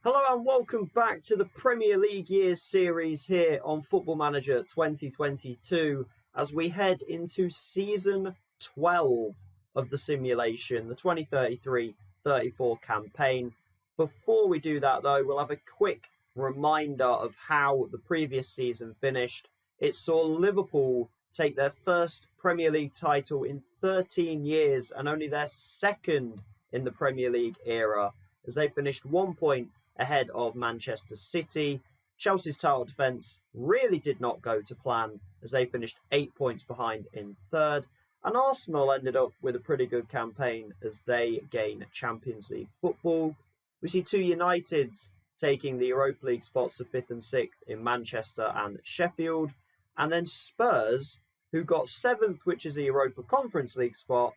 Hello and welcome back to the Premier League Years series here on Football Manager 2022 as we head into season 12 of the simulation, the 2033-34 campaign. Before we do that though, we'll have a quick reminder of how the previous season finished. It saw Liverpool take their first Premier League title in 13 years and only their second in the Premier League era, as they finished 1 point ahead of Manchester City. Chelsea's title defence really did not go to plan, as they finished 8 points behind in third. And Arsenal ended up with a pretty good campaign as they gain Champions League football. We see two Uniteds taking the Europa League spots of 5th and 6th in Manchester and Sheffield. And then Spurs, who got 7th, which is a Europa Conference League spot,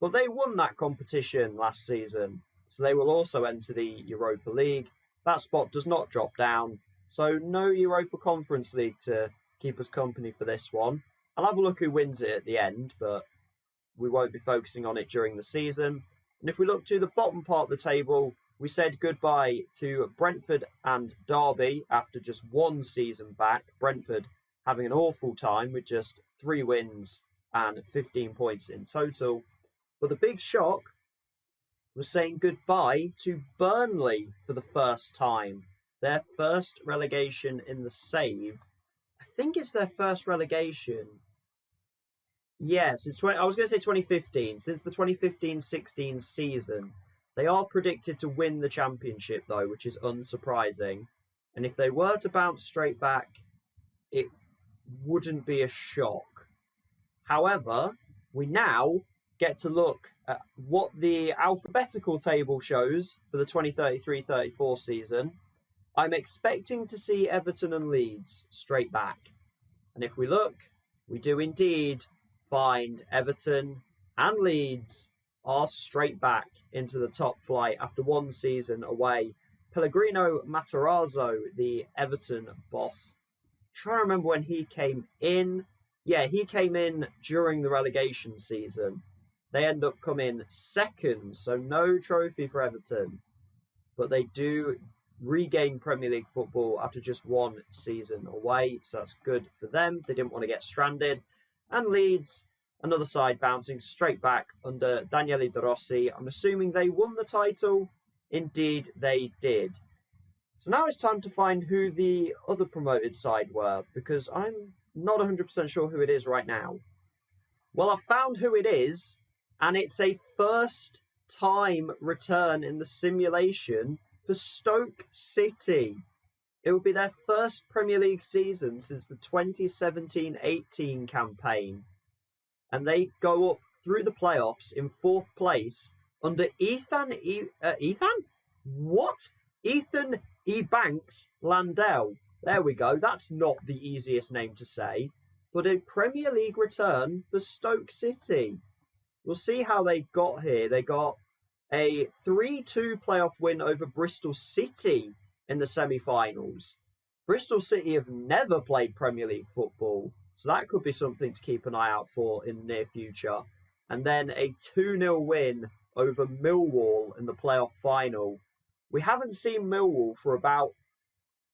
but they won that competition last season. So they will also enter the Europa League. That spot does not drop down, so no Europa Conference League to keep us company for this one. I'll have a look who wins it at the end, but we won't be focusing on it during the season. And if we look to the bottom part of the table, we said goodbye to Brentford and Derby after just one season back. Brentford having an awful time with just 3 wins and 15 points in total. But the big shock was saying goodbye to Burnley for the first time. Their first relegation in the save. I think it's their first relegation. Yes, I was going to say 2015. Since the 2015-16 season. They are predicted to win the championship though, which is unsurprising. And if they were to bounce straight back, it wouldn't be a shock. However, we now get to look at what the alphabetical table shows for the 2033-34 season. I'm expecting to see Everton and Leeds straight back. And if we look, we do indeed find Everton and Leeds are straight back into the top flight after one season away. Pellegrino Matarazzo, the Everton boss. I'm trying to remember when he came in. Yeah, he came in during the relegation season. They end up coming second, so no trophy for Everton. But they do regain Premier League football after just one season away, so that's good for them. They didn't want to get stranded. And Leeds, another side bouncing straight back under Daniele De Rossi. I'm assuming they won the title. Indeed, they did. So now it's time to find who the other promoted side were, because I'm not 100% sure who it is right now. Well, I've found who it is. And it's a first-time return in the simulation for Stoke City. It will be their first Premier League season since the 2017-18 campaign. And they go up through the playoffs in 4th place under Ethan E. Banks Landell. There we go. That's not the easiest name to say. But a Premier League return for Stoke City. We'll see how they got here. They got a 3-2 playoff win over Bristol City in the semi-finals. Bristol City have never played Premier League football, so that could be something to keep an eye out for in the near future. And then a 2-0 win over Millwall in the playoff final. We haven't seen Millwall for about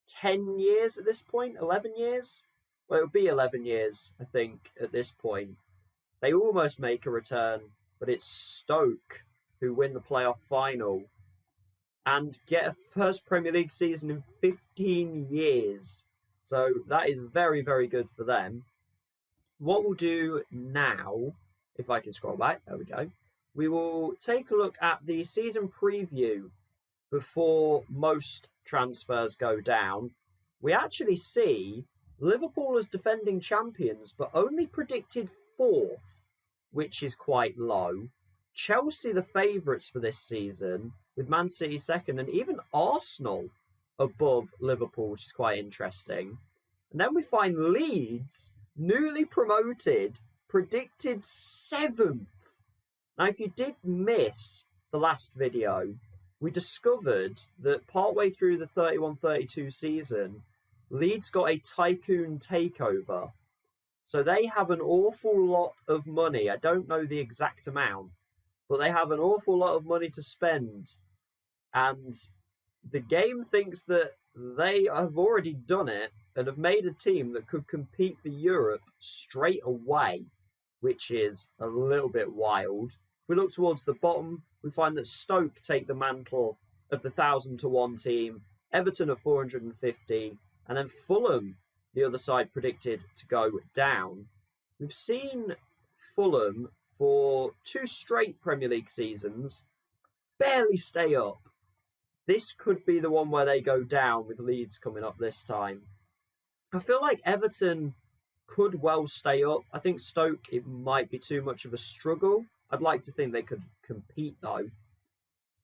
10 years at this point, 11 years? Well, it'll be 11 years, I think, at this point. They almost make a return, but it's Stoke who win the playoff final and get a first Premier League season in 15 years. So that is very, very good for them. What we'll do now, if I can scroll back, there we go. We will take a look at the season preview before most transfers go down. We actually see Liverpool as defending champions, but only predicted 4th, which is quite low. Chelsea the favourites for this season, with Man City second, and even Arsenal above Liverpool, which is quite interesting. And then we find Leeds, newly promoted, predicted 7th. Now, if you did miss the last video, we discovered that partway through the 31-32 season, Leeds got a tycoon takeover. So they have an awful lot of money. I don't know the exact amount, but they have an awful lot of money to spend. And the game thinks that they have already done it and have made a team that could compete for Europe straight away, which is a little bit wild. If we look towards the bottom, we find that Stoke take the mantle of the 1,000-to-1 team, Everton at 450, and then Fulham, the other side, predicted to go down. We've seen Fulham for 2 straight Premier League seasons barely stay up. This could be the one where they go down, with Leeds coming up this time. I feel like Everton could well stay up. I think Stoke, it might be too much of a struggle. I'd like to think they could compete though.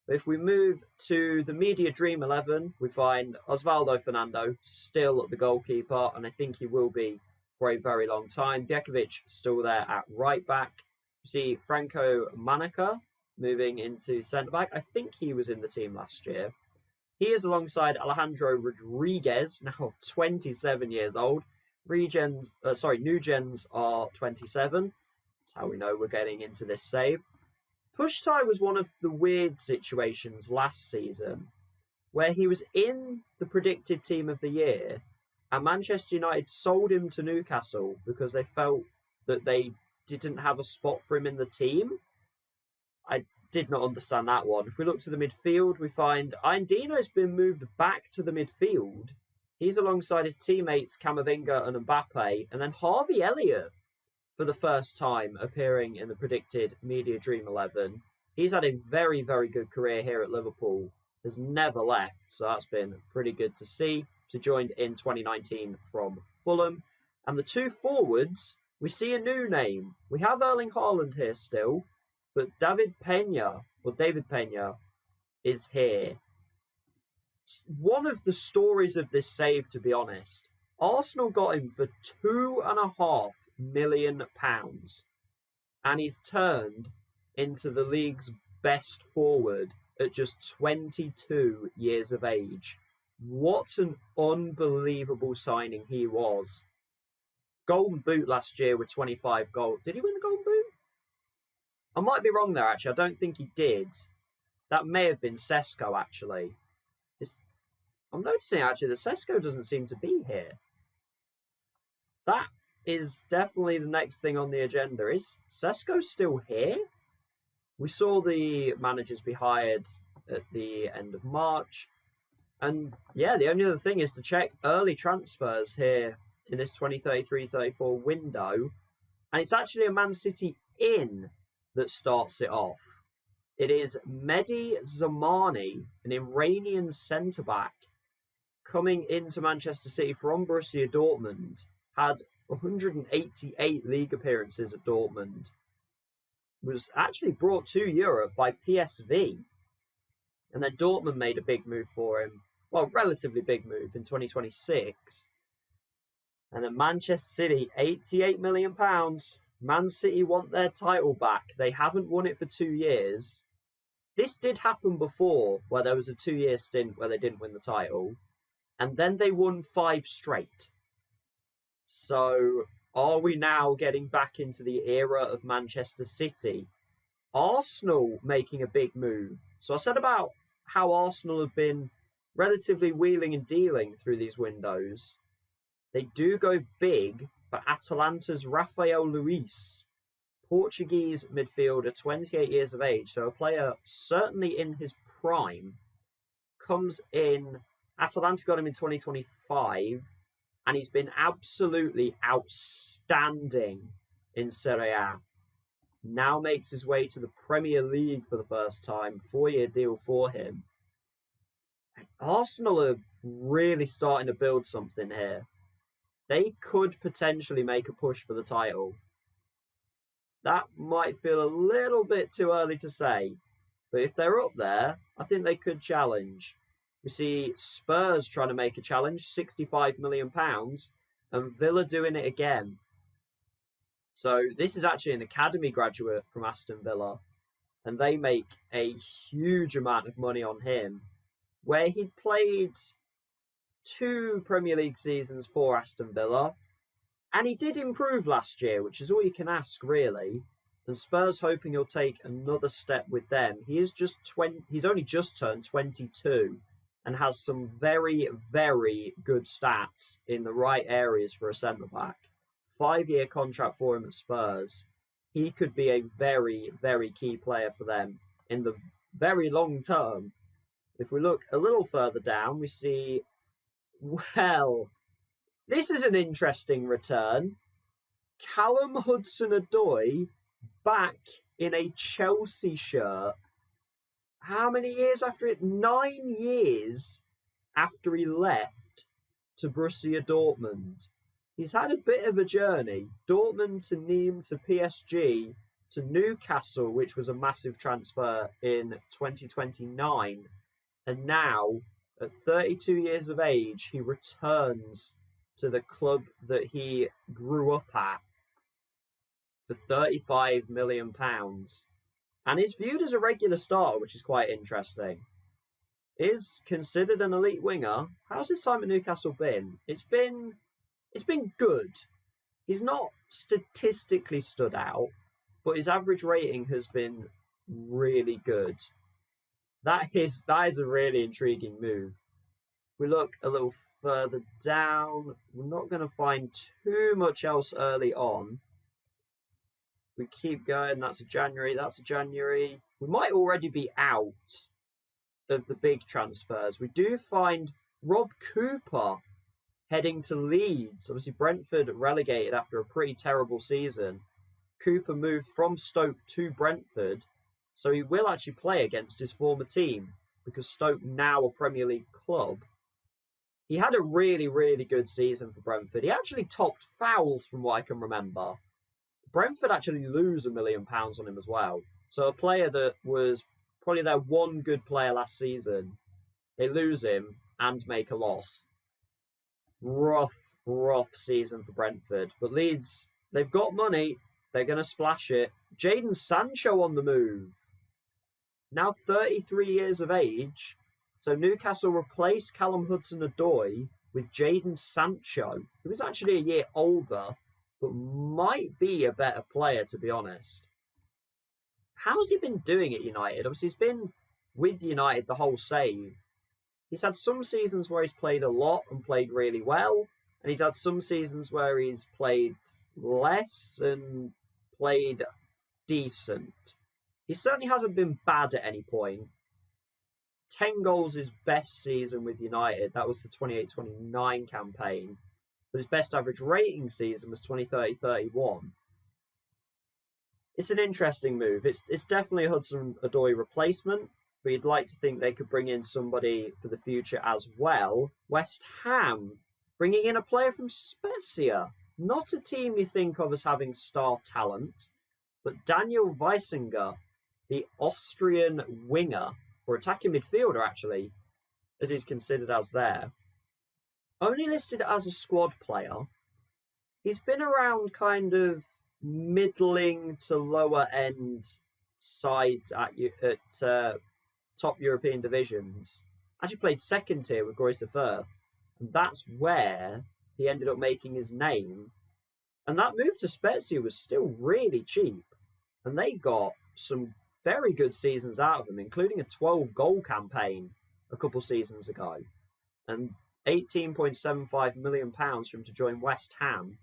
But if we move to the Media Dream 11, we find Osvaldo Fernando still the goalkeeper, and I think he will be for a very long time. Bjekovic still there at right back. You see Franco Manica moving into centre back. I think he was in the team last year. He is alongside Alejandro Rodriguez, now 27 years old. New gens are 27. That's how we know we're getting into this save. Pushtai was one of the weird situations last season where he was in the predicted team of the year and Manchester United sold him to Newcastle because they felt that they didn't have a spot for him in the team. I did not understand that one. If we look to the midfield, we find Indino's been moved back to the midfield. He's alongside his teammates Camavinga and Mbappe, and then Harvey Elliott for the first time appearing in the predicted Media Dream 11. He's had a very, very good career here at Liverpool, has never left, so that's been pretty good to see. He joined in 2019 from Fulham. And the 2 forwards, we see a new name. We have Erling Haaland here still, but David Pena is here. One of the stories of this save, to be honest, Arsenal got him for £2.5 million, and he's turned into the league's best forward at just 22 years of age. What an unbelievable signing he was. Golden Boot last year with 25 goals. Did he win the Golden Boot? I might be wrong there, actually. I don't think he did. That may have been Sesko, actually. I'm noticing, actually, that Sesko doesn't seem to be here. That is definitely the next thing on the agenda. Is Sesko still here? We saw the managers be hired at the end of March. And yeah, the only other thing is to check early transfers here in this 2033-34 window. And it's actually a Man City in that starts it off. It is Mehdi Zamani, an Iranian centre-back, coming into Manchester City from Borussia Dortmund. Had 188 league appearances at Dortmund. Was actually brought to Europe by PSV. And then Dortmund made a big move for him. Well, relatively big move in 2026. And then Manchester City, £88 million. Man City want their title back. They haven't won it for 2 years. This did happen before, where there was a 2-year stint where they didn't win the title. And then they won 5 straight. So, are we now getting back into the era of Manchester City? Arsenal making a big move. So I said about how Arsenal have been relatively wheeling and dealing through these windows. They do go big for Atalanta's Rafael Luis, Portuguese midfielder, 28 years of age, so a player certainly in his prime, comes in. Atalanta got him in 2025, and he's been absolutely outstanding in Serie A. Now makes his way to the Premier League for the first time, 4-year deal for him. Arsenal are really starting to build something here. They could potentially make a push for the title. That might feel a little bit too early to say, but if they're up there, I think they could challenge. We see Spurs trying to make a challenge, £65 million, and Villa doing it again. So this is actually an academy graduate from Aston Villa, and they make a huge amount of money on him, where he'd played 2 Premier League seasons for Aston Villa, and he did improve last year, which is all you can ask, really. And Spurs hoping he'll take another step with them. He's only just turned 22, and has some very, very good stats in the right areas for a centre-back. 5-year contract for him at Spurs. He could be a very, very key player for them in the very long term. If we look a little further down, we see, well, this is an interesting return. Callum Hudson-Odoi back in a Chelsea shirt. How many years after it? 9 years after he left to Borussia Dortmund. He's had a bit of a journey. Dortmund to Nîmes to PSG to Newcastle, which was a massive transfer in 2029. And now, at 32 years of age, he returns to the club that he grew up at for £35 million. And is viewed as a regular starter, which is quite interesting. Is considered an elite winger. How's his time at Newcastle been? It's been good. He's not statistically stood out, but his average rating has been really good. That is a really intriguing move. We look a little further down. We're not going to find too much else early on. We keep going. That's a January. We might already be out of the big transfers. We do find Rob Cooper heading to Leeds. Obviously, Brentford relegated after a pretty terrible season. Cooper moved from Stoke to Brentford, so he will actually play against his former team because Stoke now a Premier League club. He had a really, really good season for Brentford. He actually topped fouls from what I can remember. Brentford actually lose £1 million on him as well. So a player that was probably their one good player last season, they lose him and make a loss. Rough season for Brentford. But Leeds, they've got money. They're going to splash it. Jadon Sancho on the move. Now 33 years of age. So Newcastle replaced Callum Hudson-Odoi with Jadon Sancho, who is actually a year older, but might be a better player, to be honest. How's he been doing at United? Obviously, he's been with United the whole save. He's had some seasons where he's played a lot and played really well, and he's had some seasons where he's played less and played decent. He certainly hasn't been bad at any point. 10 goals his best season with United. That was the 28-29 campaign. But his best average rating season was 20-30-31. It's an interesting move. It's definitely a Hudson-Odoi replacement, but you'd like to think they could bring in somebody for the future as well. West Ham, bringing in a player from Spezia. Not a team you think of as having star talent, but Daniel Weisinger, the Austrian winger, or attacking midfielder actually, as he's considered as there. Only listed as a squad player. He's been around kind of middling to lower end sides at top European divisions. Actually played second tier with Greuther Fürth, and that's where he ended up making his name. And that move to Spezia was still really cheap, and they got some very good seasons out of him, including a 12-goal campaign a couple seasons ago, and £18.75 million for him to join West Ham.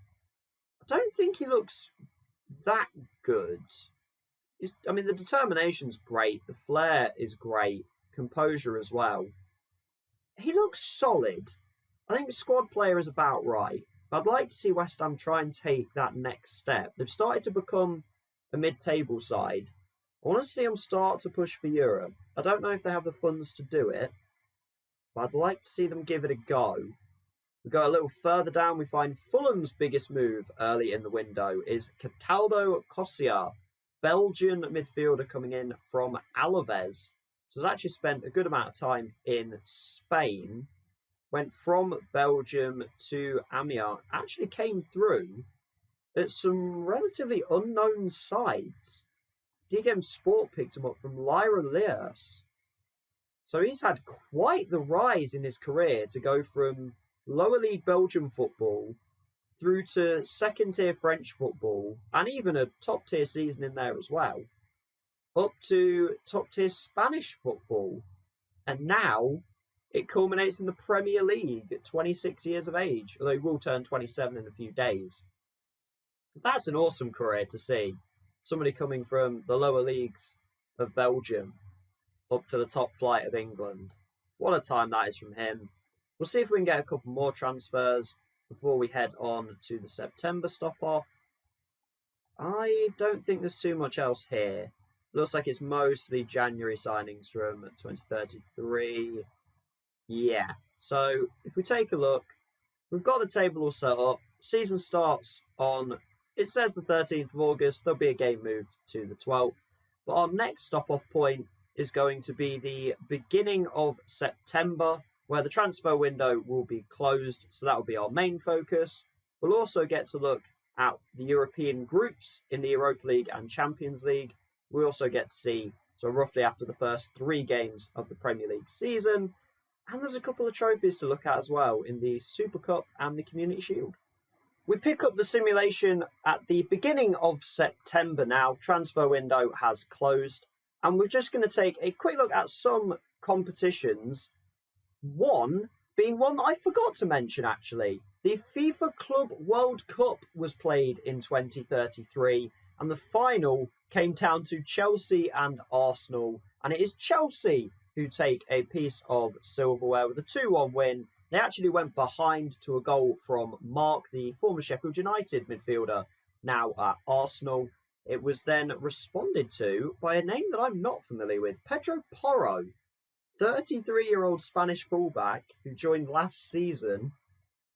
I don't think he looks that good. The determination's great, the flair is great, composure as well. He looks solid. I think the squad player is about right. I'd like to see West Ham try and take that next step. They've started to become a mid-table side. I want to see them start to push for Europe. I don't know if they have the funds to do it, but I'd like to see them give it a go. We go a little further down, we find Fulham's biggest move early in the window is Cataldo Cossier, Belgian midfielder coming in from Alaves. So he's actually spent a good amount of time in Spain, went from Belgium to Amiens, actually came through at some relatively unknown sides. DGM Sport picked him up from Lyra Liers. So he's had quite the rise in his career to go from lower league Belgian football through to second tier French football, and even a top tier season in there as well, up to top tier Spanish football. And now it culminates in the Premier League at 26 years of age, although he will turn 27 in a few days. That's an awesome career to see. Somebody coming from the lower leagues of Belgium up to the top flight of England. What a time that is from him. We'll see if we can get a couple more transfers before we head on to the September stop-off. I don't think there's too much else here. Looks like it's mostly January signings from 2033. Yeah, so if we take a look, we've got the table all set up. Season starts on, it says the 13th of August. There'll be a game moved to the 12th. But our next stop-off point is going to be the beginning of September, where the transfer window will be closed. So that will be our main focus. We'll also get to look at the European groups in the Europa League and Champions League. We also get to see, so roughly after the first 3 games of the Premier League season. And there's a couple of trophies to look at as well in the Super Cup and the Community Shield. We pick up the simulation at the beginning of September now. Transfer window has closed. And we're just going to take a quick look at some competitions. One being one that I forgot to mention, actually. The FIFA Club World Cup was played in 2033. And the final came down to Chelsea and Arsenal. And it is Chelsea who take a piece of silverware with a 2-1 win. They actually went behind to a goal from Mark, the former Sheffield United midfielder, now at Arsenal. It was then responded to by a name that I'm not familiar with, Pedro Porro, 33-year-old Spanish fullback who joined last season,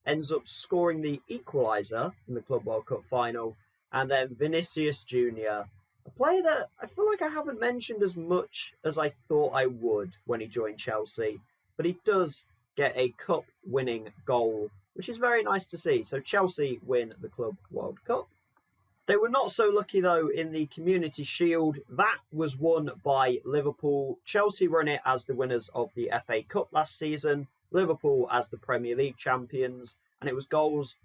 ends up scoring the equaliser in the Club World Cup final, and then Vinicius Jr., a player that I feel like I haven't mentioned as much as I thought I would when he joined Chelsea, but he does get a cup-winning goal, which is very nice to see. So Chelsea win the Club World Cup. They were not so lucky, though, in the Community Shield. That was won by Liverpool. Chelsea run it as the winners of the FA Cup last season, Liverpool as the Premier League champions, and it was goals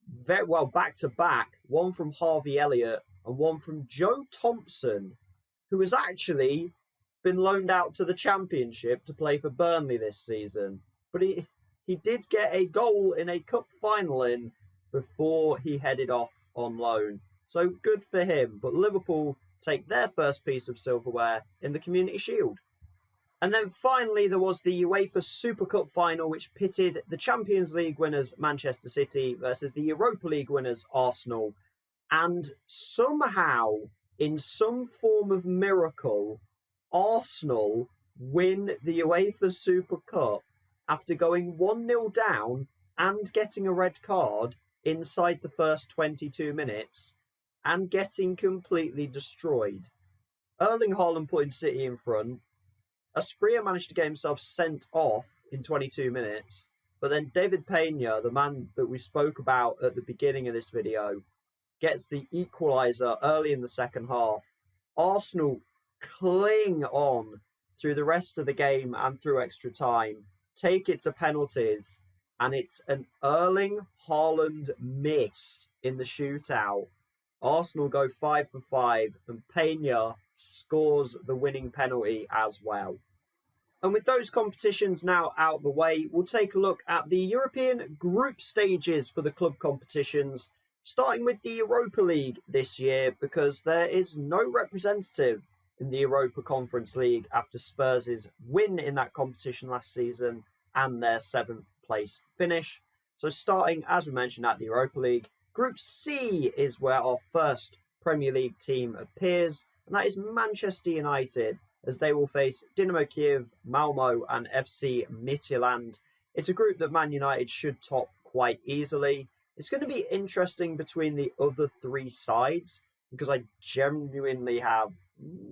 very well back-to-back, one from Harvey Elliott and one from Joe Thompson, who has actually been loaned out to the Championship to play for Burnley this season. But he did get a goal in a cup final in before he headed off on loan. So good for him. But Liverpool take their first piece of silverware in the Community Shield. And then finally there was the UEFA Super Cup final, which pitted the Champions League winners Manchester City versus the Europa League winners Arsenal. And somehow, in some form of miracle, Arsenal win the UEFA Super Cup after going 1-0 down and getting a red card inside the first 22 minutes and getting completely destroyed. Erling Haaland putting City in front. Asprilla managed to get himself sent off in 22 minutes. But then David Peña, the man that we spoke about at the beginning of this video, gets the equaliser early in the second half. Arsenal cling on through the rest of the game and through extra time, take it to penalties, and it's an Erling Haaland miss in the shootout. Arsenal go 5 for 5, and Peña scores the winning penalty as well. And with those competitions now out of the way, we'll take a look at the European group stages for the club competitions, starting with the Europa League this year, because there is no representative in the Europa Conference League after Spurs' win in that competition last season and their 7th place finish. So starting, as we mentioned, at the Europa League, Group C is where our first Premier League team appears, and that is Manchester United, as they will face Dynamo Kiev, Malmo and FC Midtjylland. It's a group that Man United should top quite easily. It's going to be interesting between the other 3 sides, because I genuinely have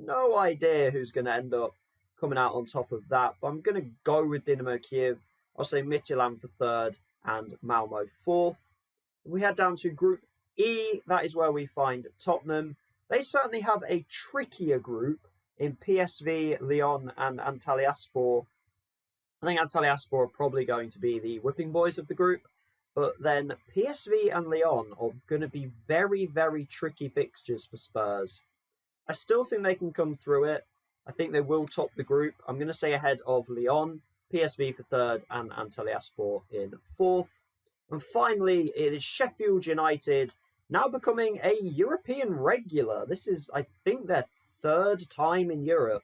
no idea who's going to end up coming out on top of that. But I'm going to go with Dynamo Kiev. I'll say Midtjylland for 3rd and Malmo 4th. We head down to Group E. That is where we find Tottenham. They certainly have a trickier group in PSV, Lyon and Antalyaspor. I think Antalyaspor are probably going to be the whipping boys of the group. But then PSV and Lyon are going to be very, very tricky fixtures for Spurs. I still think they can come through it. I think they will top the group. I'm going to say ahead of Lyon. PSV for third, and Antalyaspor in fourth. And finally, it is Sheffield United, now becoming a European regular. This is, I think, their third time in Europe.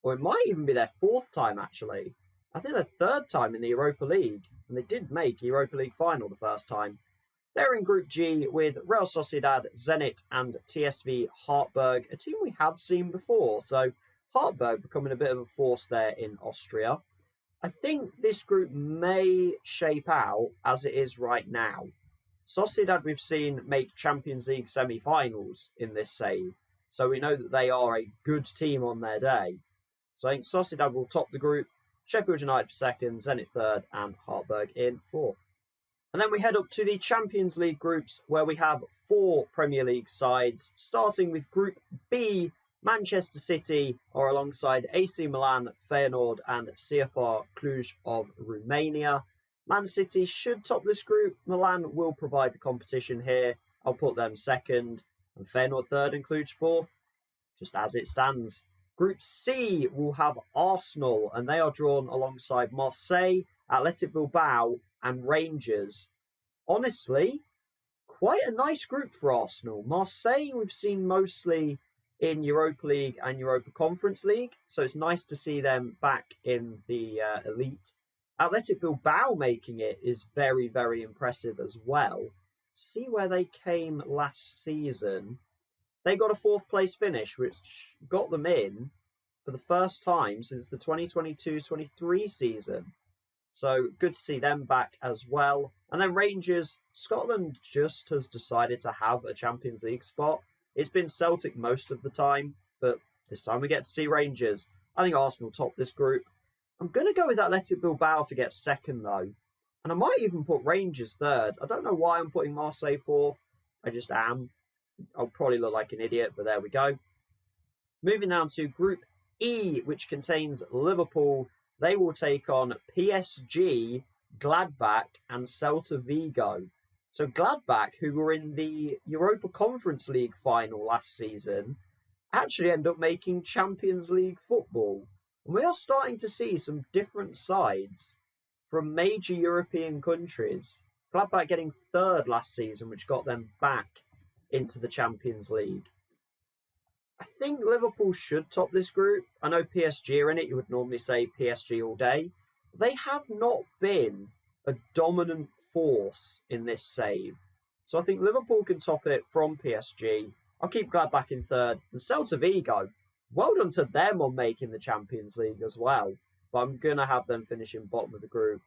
Or it might even be their fourth time, actually. I think their third time in the Europa League. And they did make a Europa League final the first time. They're in Group G with Real Sociedad, Zenit and TSV Hartberg, a team we have seen before. So Hartberg becoming a bit of a force there in Austria. I think this group may shape out as it is right now. Sociedad we've seen make Champions League semi-finals in this save. So we know that they are a good team on their day. So I think Sociedad will top the group, Sheffield United for second, Zenit third and Hartberg in fourth. And then we head up to the Champions League groups where we have 4 Premier League sides, starting with Group B. Manchester City are alongside AC Milan, Feyenoord and CFR Cluj of Romania. Man City should top this group. Milan will provide the competition here. I'll put them second and Feyenoord third and Cluj fourth, just as it stands. Group C will have Arsenal and they are drawn alongside Marseille, Athletic Bilbao and Rangers. Honestly, quite a nice group for Arsenal. Marseille we've seen mostly in Europa League and Europa Conference League, so it's nice to see them back in the elite. Athletic Bilbao making it is very, very impressive as well. See where they came last season. They got a 4th place finish, which got them in for the first time since the 2022-23 season. So good to see them back as well. And then Rangers, Scotland just has decided to have a Champions League spot. It's been Celtic most of the time, but this time we get to see Rangers. I think Arsenal top this group. I'm going to go with Athletic Bilbao to get second though. And I might even put Rangers third. I don't know why I'm putting Marseille fourth. I just am. I'll probably look like an idiot, but there we go. Moving down to Group E, which contains Liverpool. They will take on PSG, Gladbach and Celta Vigo. So Gladbach, who were in the Europa Conference League final last season, actually end up making Champions League football. And we are starting to see some different sides from major European countries. Gladbach getting third last season, which got them back into the Champions League. I think Liverpool should top this group. I know PSG are in it. You would normally say PSG all day. They have not been a dominant force in this save. So I think Liverpool can top it from PSG. I'll keep Gladbach in third. And Celta Vigo, well done to them on making the Champions League as well. But I'm going to have them finishing bottom of the group.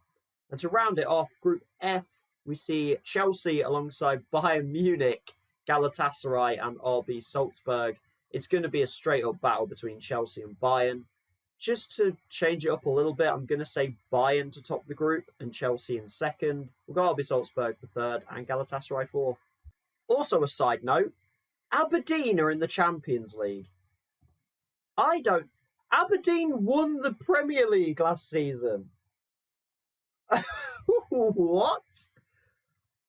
And to round it off, Group F, we see Chelsea alongside Bayern Munich, Galatasaray and RB Salzburg. It's going to be a straight-up battle between Chelsea and Bayern. Just to change it up a little bit, I'm going to say Bayern to top the group and Chelsea in second. We've got RB Salzburg for third and Galatasaray fourth. Also a side note, Aberdeen are in the Champions League. Aberdeen won the Premier League last season. What?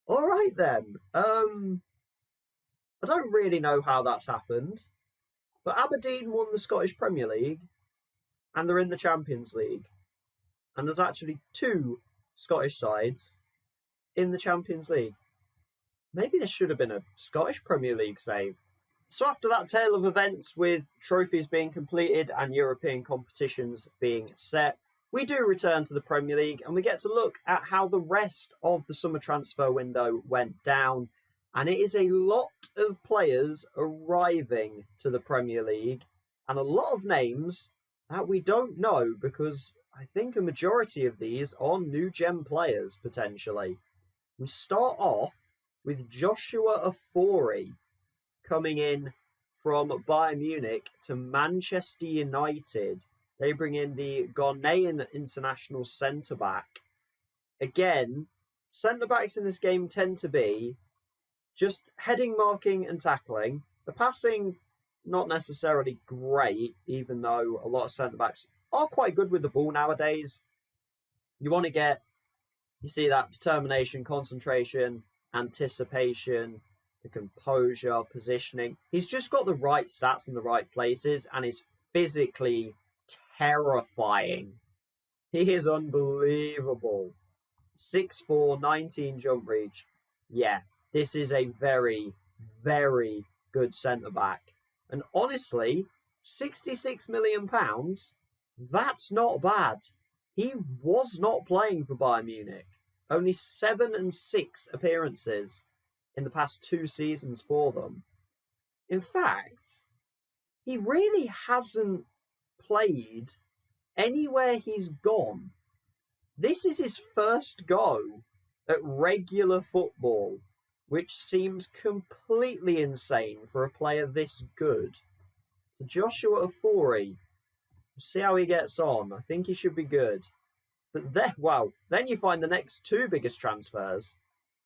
All right then. I don't really know how that's happened. But Aberdeen won the Scottish Premier League and they're in the Champions League. And there's actually 2 Scottish sides in the Champions League. Maybe this should have been a Scottish Premier League save. So after that tale of events with trophies being completed and European competitions being set, we do return to the Premier League and we get to look at how the rest of the summer transfer window went down. And it is a lot of players arriving to the Premier League and a lot of names that we don't know because I think a majority of these are new gen players potentially. We start off with Joshua Ofori coming in from Bayern Munich to Manchester United. They bring in the Ghanaian international centre-back. Again, centre-backs in this game tend to be just heading, marking and tackling. The passing, not necessarily great, even though a lot of centre-backs are quite good with the ball nowadays. You want to get, you see that determination, concentration, anticipation, the composure, positioning. He's just got the right stats in the right places and is physically terrifying. He is unbelievable. 6'4", 19 jump reach. Yeah, this is a very, very good centre-back. And honestly, £66 million, that's not bad. He was not playing for Bayern Munich. Only 7 and 6 appearances in the past 2 seasons for them. In fact, he really hasn't played anywhere he's gone. This is his first go at regular football, which seems completely insane for a player this good. So Joshua Ofori, see how he gets on. I think he should be good. But then you find the next 2 biggest transfers.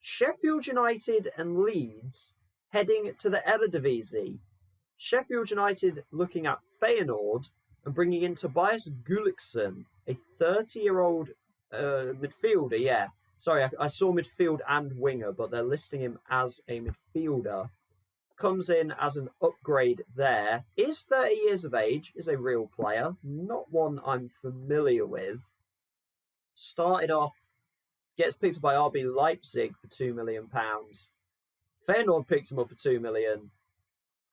Sheffield United and Leeds heading to the Eredivisie. Sheffield United looking at Feyenoord and bringing in Tobias Gulliksen, a 30-year-old midfielder, yeah. Sorry, I saw midfield and winger, but they're listing him as a midfielder. Comes in as an upgrade there. Is 30 years of age, is a real player. Not one I'm familiar with. Started off, gets picked up by RB Leipzig for £2 million. Feyenoord picks him up for £2 million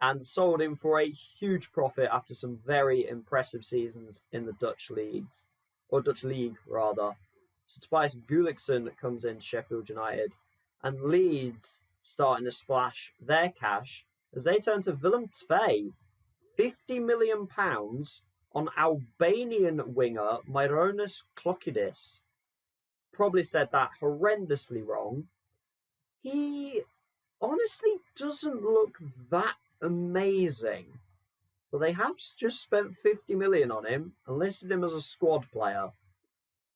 and sold him for a huge profit after some very impressive seasons in the Dutch leagues, or Dutch league rather. So Tobias Gulliksen comes in Sheffield United, and Leeds starting to splash their cash as they turn to Willem II, £50 million on Albanian winger Myronis Klokidis. Probably said that horrendously wrong. He honestly doesn't look that amazing, but they have just spent 50 million on him and listed him as a squad player.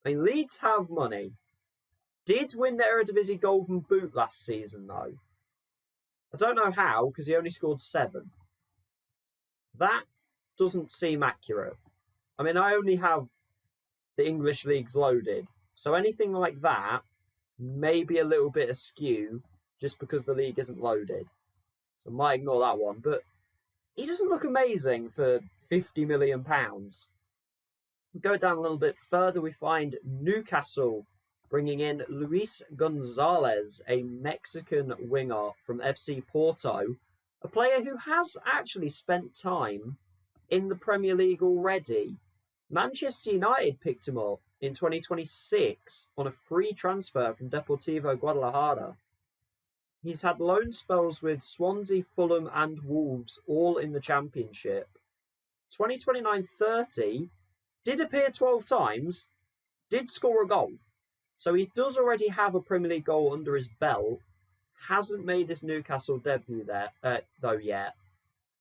I mean, Leeds have money. Did win the Eredivisie Golden Boot last season, though. I don't know how, because he only scored 7. That doesn't seem accurate. I mean, I only have the English leagues loaded, so anything like that may be a little bit askew just because the league isn't loaded. So I might ignore that one, but he doesn't look amazing for £50 million. We go down a little bit further, we find Newcastle bringing in Luis Gonzalez, a Mexican winger from FC Porto, a player who has actually spent time in the Premier League already. Manchester United picked him up in 2026 on a free transfer from Deportivo Guadalajara. He's had loan spells with Swansea, Fulham and Wolves, all in the Championship. 2029-30, did appear 12 times, did score a goal. So he does already have a Premier League goal under his belt. Hasn't made his Newcastle debut there, though, yet.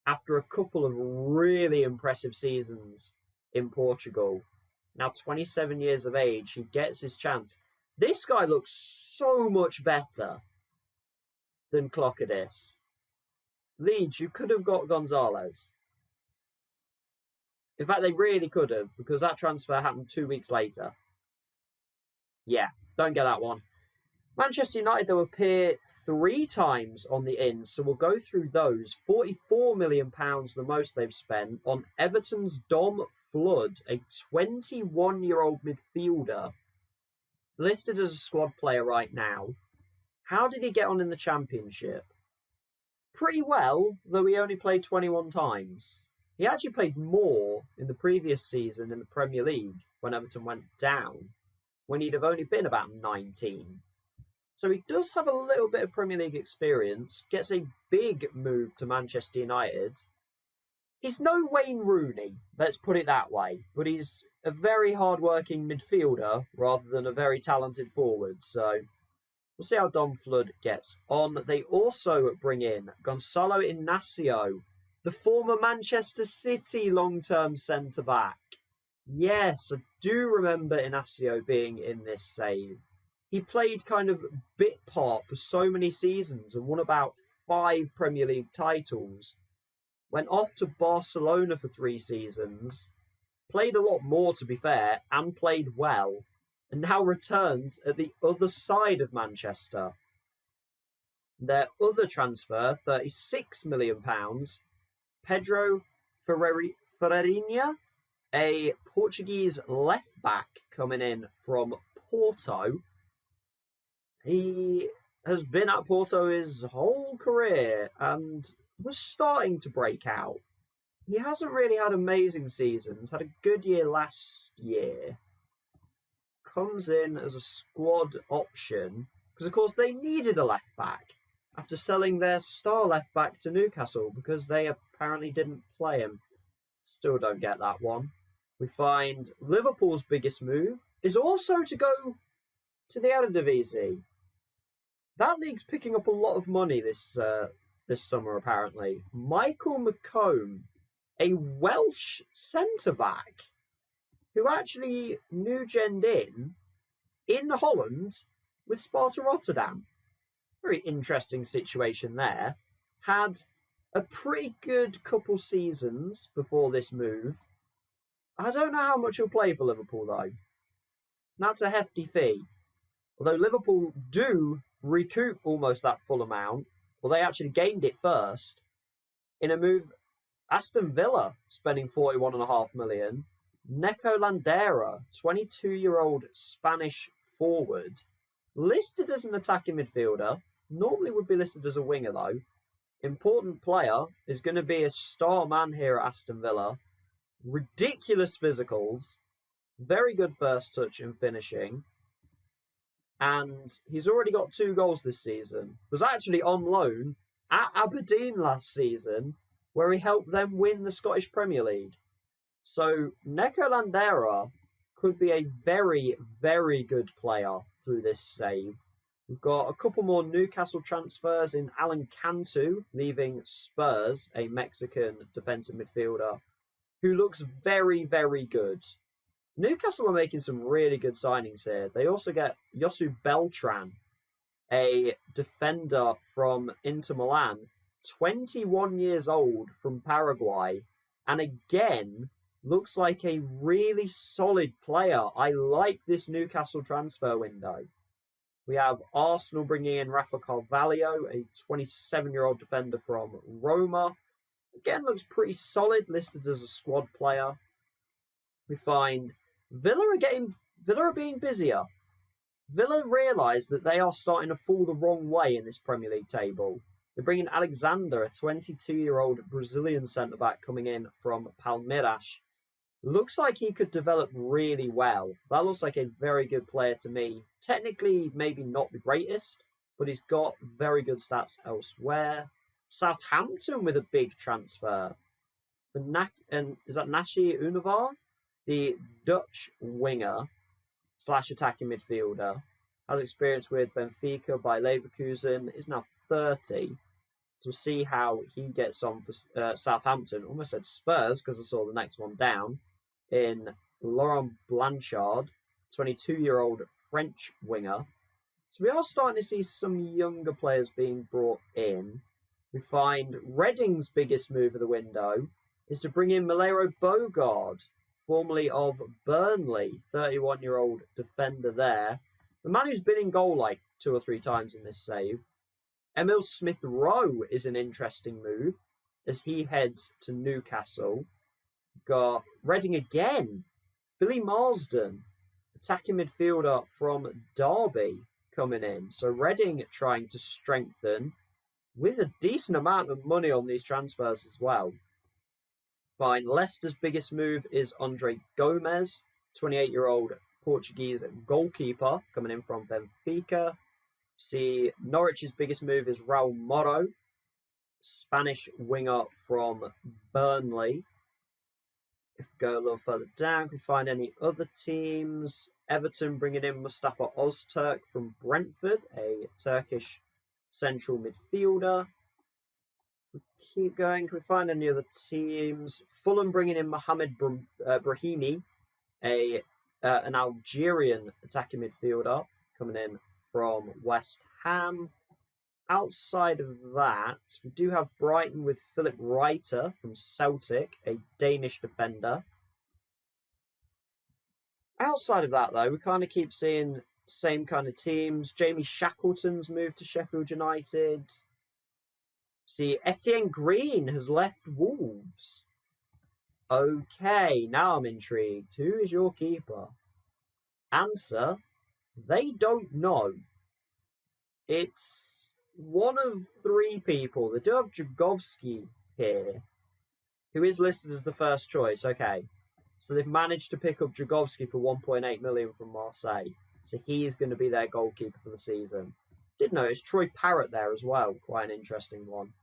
After a couple of really impressive seasons in Portugal. Now 27 years of age, he gets his chance. This guy looks so much better than Klokidis. Leeds, you could have got Gonzalez. In fact, they really could have, because that transfer happened 2 weeks later. Yeah, don't get that one. Manchester United, they'll appear 3 times on the ins, so we'll go through those. £44 million, the most they've spent, on Everton's Dom Flood, a 21-year-old midfielder, listed as a squad player right now. How did he get on in the Championship? Pretty well, though he only played 21 times. He actually played more in the previous season in the Premier League when Everton went down, when he'd have only been about 19. So he does have a little bit of Premier League experience, gets a big move to Manchester United. He's no Wayne Rooney, let's put it that way, but he's a very hard-working midfielder rather than a very talented forward, so we'll see how Dom Flood gets on. They also bring in Gonzalo Inacio, the former Manchester City long-term centre-back. Yes, I do remember Inacio being in this save. He played kind of bit part for so many seasons and won about 5 Premier League titles. Went off to Barcelona for 3 seasons. Played a lot more, to be fair, and played well. And now returns at the other side of Manchester. Their other transfer, £36 million, Pedro Ferreirinha, a Portuguese left-back coming in from Porto. He has been at Porto his whole career and was starting to break out. He hasn't really had amazing seasons, had a good year last year. Comes in as a squad option, because of course they needed a left-back after selling their star left-back to Newcastle because they apparently didn't play him. Still don't get that one. We find Liverpool's biggest move is also to go to the Eredivisie. That league's picking up a lot of money this summer, apparently. Michael McComb, a Welsh centre-back, who actually new-genned in Holland with Sparta Rotterdam. Very interesting situation there. Had a pretty good couple seasons before this move. I don't know how much he'll play for Liverpool, though. That's a hefty fee. Although Liverpool do recoup almost that full amount, well, they actually gained it first in a move. Aston Villa spending 41.5 million. Neco Landera, 22-year-old Spanish forward, listed as an attacking midfielder. Normally would be listed as a winger, though. Important player, is going to be a star man here at Aston Villa. Ridiculous physicals, very good first touch and finishing. And he's already got 2 goals this season. Was actually on loan at Aberdeen last season, where he helped them win the Scottish Premier League. So Neco Landera could be a very, very good player through this save. We've got a couple more Newcastle transfers in Alan Cantu, leaving Spurs, a Mexican defensive midfielder, who looks very, very good. Newcastle are making some really good signings here. They also get Yosu Beltran, a defender from Inter Milan, 21 years old from Paraguay, and again, looks like a really solid player. I like this Newcastle transfer window. We have Arsenal bringing in Rafa Carvalho, a 27-year-old defender from Roma. Again, looks pretty solid, listed as a squad player. We find Villa are being busier. Villa realise that they are starting to fall the wrong way in this Premier League table. They're bringing Alexander, a 22-year-old Brazilian centre-back coming in from Palmeiras. Looks like he could develop really well. That looks like a very good player to me. Technically, maybe not the greatest, but he's got very good stats elsewhere. Southampton with a big transfer. Is that Nashi Univar? The Dutch winger / attacking midfielder. Has experience with Benfica by Leverkusen. Is now 30. So we'll see how he gets on for Southampton. Almost said Spurs because I saw the next one down. In Laurent Blanchard, 22-year-old French winger. So we are starting to see some younger players being brought in. We find Reading's biggest move of the window is to bring in Milero Bogard, formerly of Burnley, 31-year-old defender there. The man who's been in goal like 2 or 3 times in this save. Emil Smith-Rowe is an interesting move as he heads to Newcastle. Got Reading again. Billy Marsden, attacking midfielder from Derby, coming in. So Reading trying to strengthen with a decent amount of money on these transfers as well. Fine. Leicester's biggest move is Andre Gomez, 28-year-old Portuguese goalkeeper coming in from Benfica. See, Norwich's biggest move is Raul Moro, Spanish winger from Burnley. If we go a little further down, can we find any other teams? Everton bringing in Mustafa Öztürk from Brentford, a Turkish central midfielder. We keep going. Can we find any other teams? Fulham bringing in Mohamed Brahimi, an Algerian attacking midfielder coming in from West Ham. Outside of that, we do have Brighton with Philip Reiter from Celtic, a Danish defender. Outside of that, though, we kind of keep seeing the same kind of teams. Jamie Shackleton's moved to Sheffield United. See, Etienne Green has left Wolves. Okay, now I'm intrigued. Who is your keeper? Answer, they don't know. It's one of three people. They do have Jagovski here, who is listed as the first choice. Okay, so they've managed to pick up Jagovski for 1.8 million from Marseille. So he's going to be their goalkeeper for the season. Did notice Troy Parrott there as well. Quite an interesting one.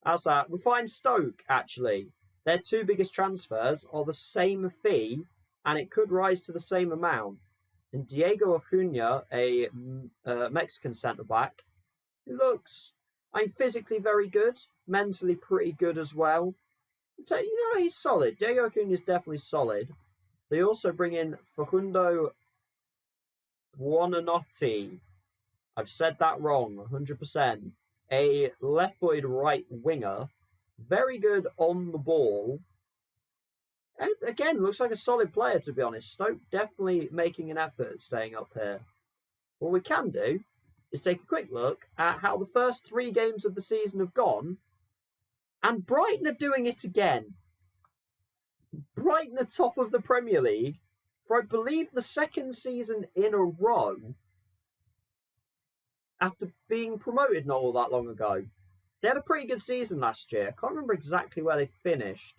As that, we find Stoke, actually. Their two biggest transfers are the same fee, and it could rise to the same amount. And Diego Acuna, a Mexican centre-back, who looks, physically very good, mentally pretty good as well. So, he's solid. Diego Acuna is definitely solid. They also bring in Facundo Buonanotte. I've said that wrong, 100%. A left-footed right winger. Very good on the ball. And again, looks like a solid player, to be honest. Stoke definitely making an effort at staying up here. What we can do is take a quick look at how the first 3 games of the season have gone. And Brighton are doing it again. Brighton are top of the Premier League for, I believe, the second season in a row after being promoted not all that long ago. They had a pretty good season last year. I can't remember exactly where they finished.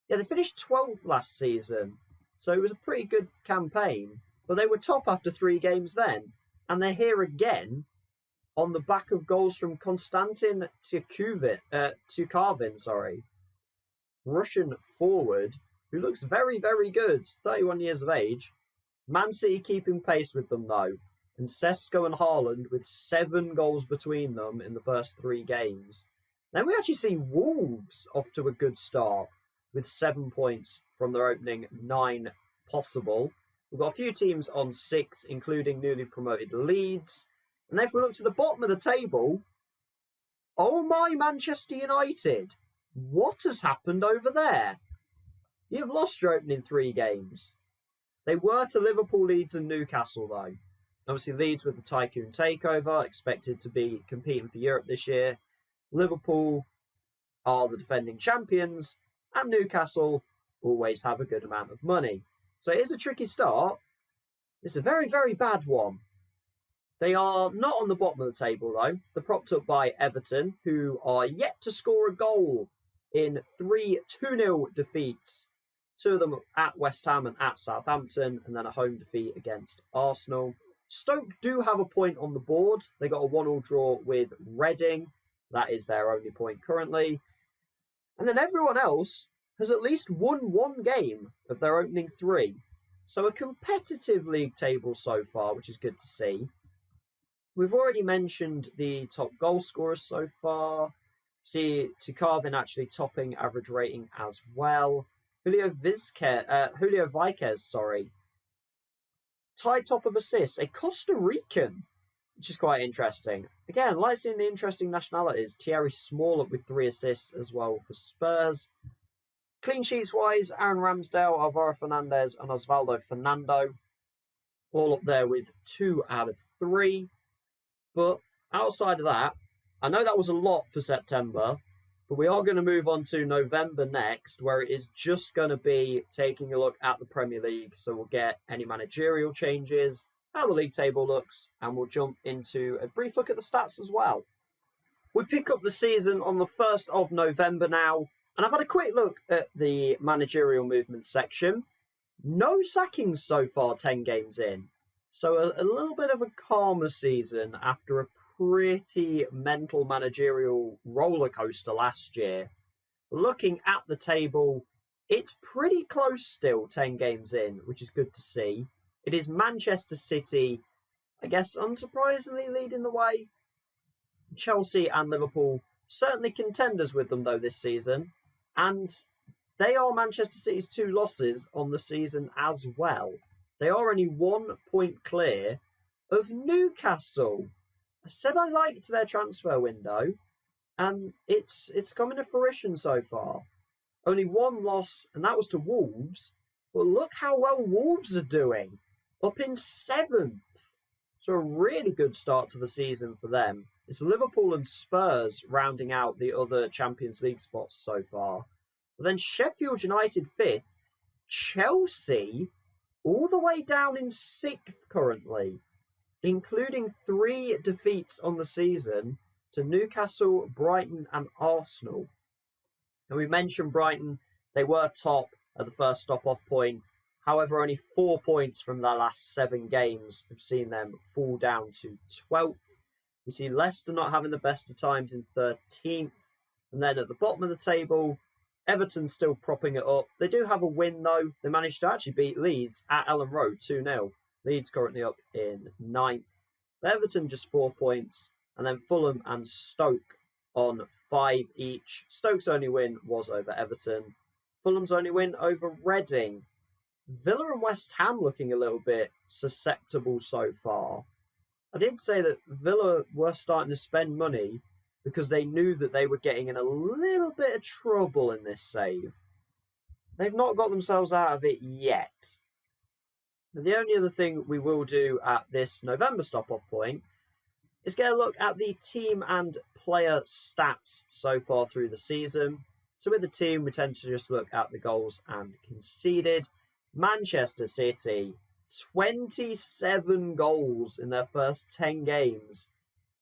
Yeah, they finished 12th last season, so it was a pretty good campaign. But they were top after 3 games then, and they're here again on the back of goals from Konstantin Tykoon, Russian forward, who looks very, very good, 31 years of age. Man City keeping pace with them, though, and Sesko and Haaland with 7 goals between them in the first 3 games. Then we actually see Wolves off to a good start, with 7 points from their opening 9 possible. We've got a few teams on 6, including newly promoted Leeds. And then if we look to the bottom of the table, oh my, Manchester United, what has happened over there? You've lost your opening 3 games. They were to Liverpool, Leeds and Newcastle, though. Obviously, Leeds with the Tycoon takeover, expected to be competing for Europe this year. Liverpool are the defending champions, and Newcastle always have a good amount of money. So it is a tricky start. It's a very, very bad one. They are not on the bottom of the table, though. They're propped up by Everton, who are yet to score a goal in 3 2-0 defeats. 2 of them at West Ham and at Southampton, and then a home defeat against Arsenal. Stoke do have a point on the board. They got a 1-1 draw with Reading. That is their only point currently. And then everyone else has at least won 1 game of their opening 3. So a competitive league table so far, which is good to see. We've already mentioned the top goal scorers so far. See Tukavin actually topping average rating as well. Julio Viquez, tied top of assists, a Costa Rican, which is quite interesting. Again, like seeing the interesting nationalities. Thierry Smollett with 3 assists as well for Spurs. Clean sheets wise, Aaron Ramsdale, Alvaro Fernandez and Osvaldo Fernando. All up there with 2 out of 3. But outside of that, I know that was a lot for September, but we are going to move on to November next, where it is just going to be taking a look at the Premier League. So we'll get any managerial changes, how the league table looks, and we'll jump into a brief look at the stats as well. We pick up the season on the 1st of November now, and I've had a quick look at the managerial movement section. No sackings so far, 10 games in. So a little bit of a calmer season after a pretty mental managerial roller coaster last year. Looking at the table, it's pretty close still, 10 games in, which is good to see. It is Manchester City, I guess unsurprisingly, leading the way. Chelsea and Liverpool, certainly contenders with them though this season. And they are Manchester City's 2 losses on the season as well. They are only 1 point clear of Newcastle. I said I liked their transfer window, and it's coming to fruition so far. Only 1 loss, and that was to Wolves. But look how well Wolves are doing. Up in 7th. So a really good start to the season for them. It's Liverpool and Spurs rounding out the other Champions League spots so far. But then Sheffield United 5th, Chelsea all the way down in 6th currently, including 3 defeats on the season to Newcastle, Brighton and Arsenal. And we mentioned Brighton, they were top at the first stop-off point. However, only 4 points from their last 7 games have seen them fall down to 12th. We see Leicester not having the best of times in 13th. And then at the bottom of the table, Everton still propping it up. They do have a win, though. They managed to actually beat Leeds at Ellen Road 2-0. Leeds currently up in 9th. Everton just 4 points. And then Fulham and Stoke on 5 each. Stoke's only win was over Everton. Fulham's only win over Reading. Villa and West Ham looking a little bit susceptible so far. I did say that Villa were starting to spend money because they knew that they were getting in a little bit of trouble in this save. They've not got themselves out of it yet. And the only other thing we will do at this November stop-off point is get a look at the team and player stats so far through the season. So with the team, we tend to just look at the goals and conceded. Manchester City, 27 goals in their first 10 games,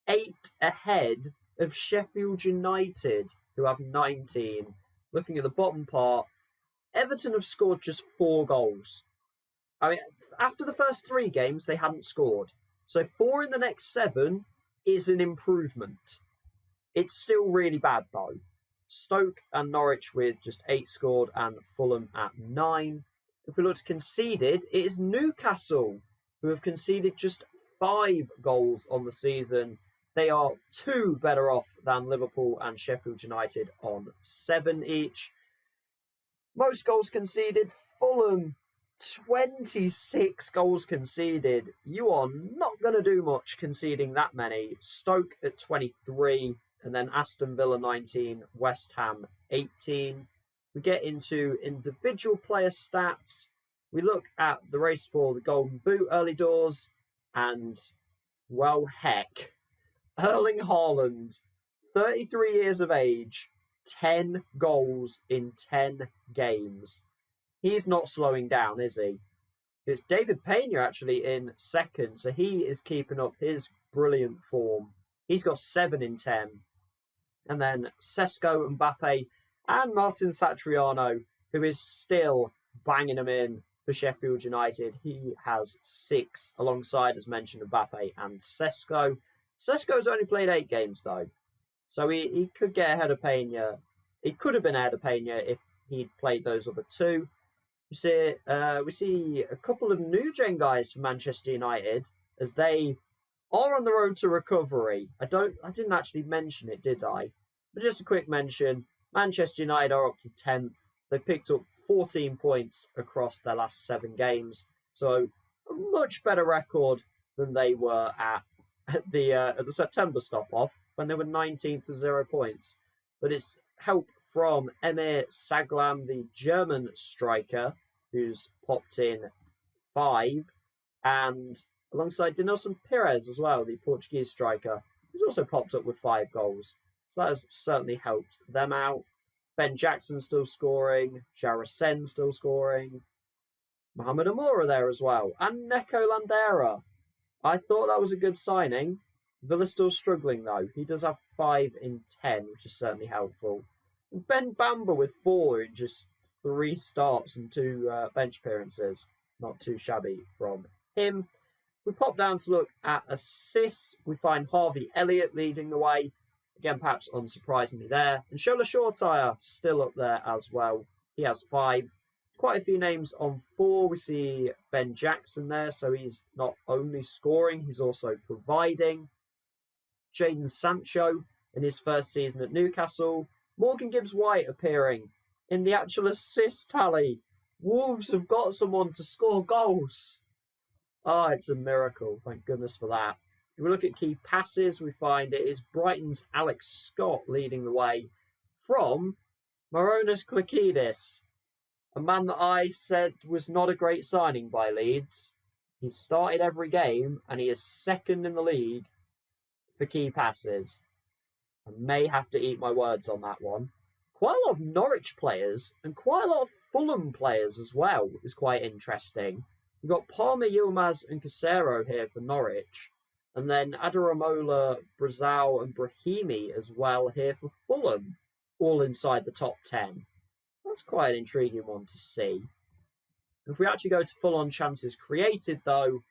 8 ahead of Sheffield United, who have 19. Looking at the bottom part, Everton have scored just 4 goals. I mean, after the first 3 games, they hadn't scored. So 4 in the next 7 is an improvement. It's still really bad, though. Stoke and Norwich with just 8 scored and Fulham at 9. If we look to conceded, it is Newcastle who have conceded just 5 goals on the season. They are 2 better off than Liverpool and Sheffield United on 7 each. Most goals conceded, Fulham, 26 goals conceded. You are not going to do much conceding that many. Stoke at 23, and then Aston Villa 19, West Ham 18. We get into individual player stats. We look at the race for the Golden Boot early doors, and, well, heck, Erling Haaland, 33 years of age, 10 goals in 10 games. He's not slowing down, is he? It's David Pena actually in second, so he is keeping up his brilliant form. He's got 7 in 10. And then Sesko, Mbappe, and Martin Satriano, who is still banging them in for Sheffield United. He has 6 alongside, as mentioned, Mbappe and Sesko. Sesko's only played 8 games, though. So he could get ahead of Pena. He could have been ahead of Pena if he'd played those other 2. We see a couple of new-gen guys for Manchester United as they are on the road to recovery. I didn't actually mention it, did I? But just a quick mention. Manchester United are up to 10th. They picked up 14 points across their last 7 games. So a much better record than they were at the September stop-off when they were 19th with 0 points. But it's help from Emir Saglam, the German striker, who's popped in 5. And alongside Denilson Pires as well, the Portuguese striker, who's also popped up with 5 goals. So that has certainly helped them out. Ben Jackson still scoring. Jarasen still scoring. Mohamed Amoura there as well. And Neko Landera. I thought that was a good signing. Villa's still struggling though. He does have 5 in 10, which is certainly helpful. And Ben Bamba with 4 in just 3 starts and 2 bench appearances. Not too shabby from him. We pop down to look at assists. We find Harvey Elliott leading the way. Again, perhaps unsurprisingly there. And Shola Shortire still up there as well. He has 5. Quite a few names on 4. We see Ben Jackson there, so he's not only scoring, he's also providing. Jadon Sancho in his first season at Newcastle. Morgan Gibbs-White appearing in the actual assist tally. Wolves have got someone to score goals. Ah, it's a miracle. Thank goodness for that. If we look at key passes, we find it is Brighton's Alex Scott leading the way from Marounas Klikidis, a man that I said was not a great signing by Leeds. He's started every game and he is second in the league for key passes. I may have to eat my words on that one. quite a lot of Norwich players and quite a lot of Fulham players as well is quite interesting. We've got Palmer, Yilmaz and Casero here for Norwich. And then Adaramola, Brazil and Brahimi as well here for Fulham, all inside the top 10. That's quite an intriguing one to see. If we actually go to full-on chances created, though,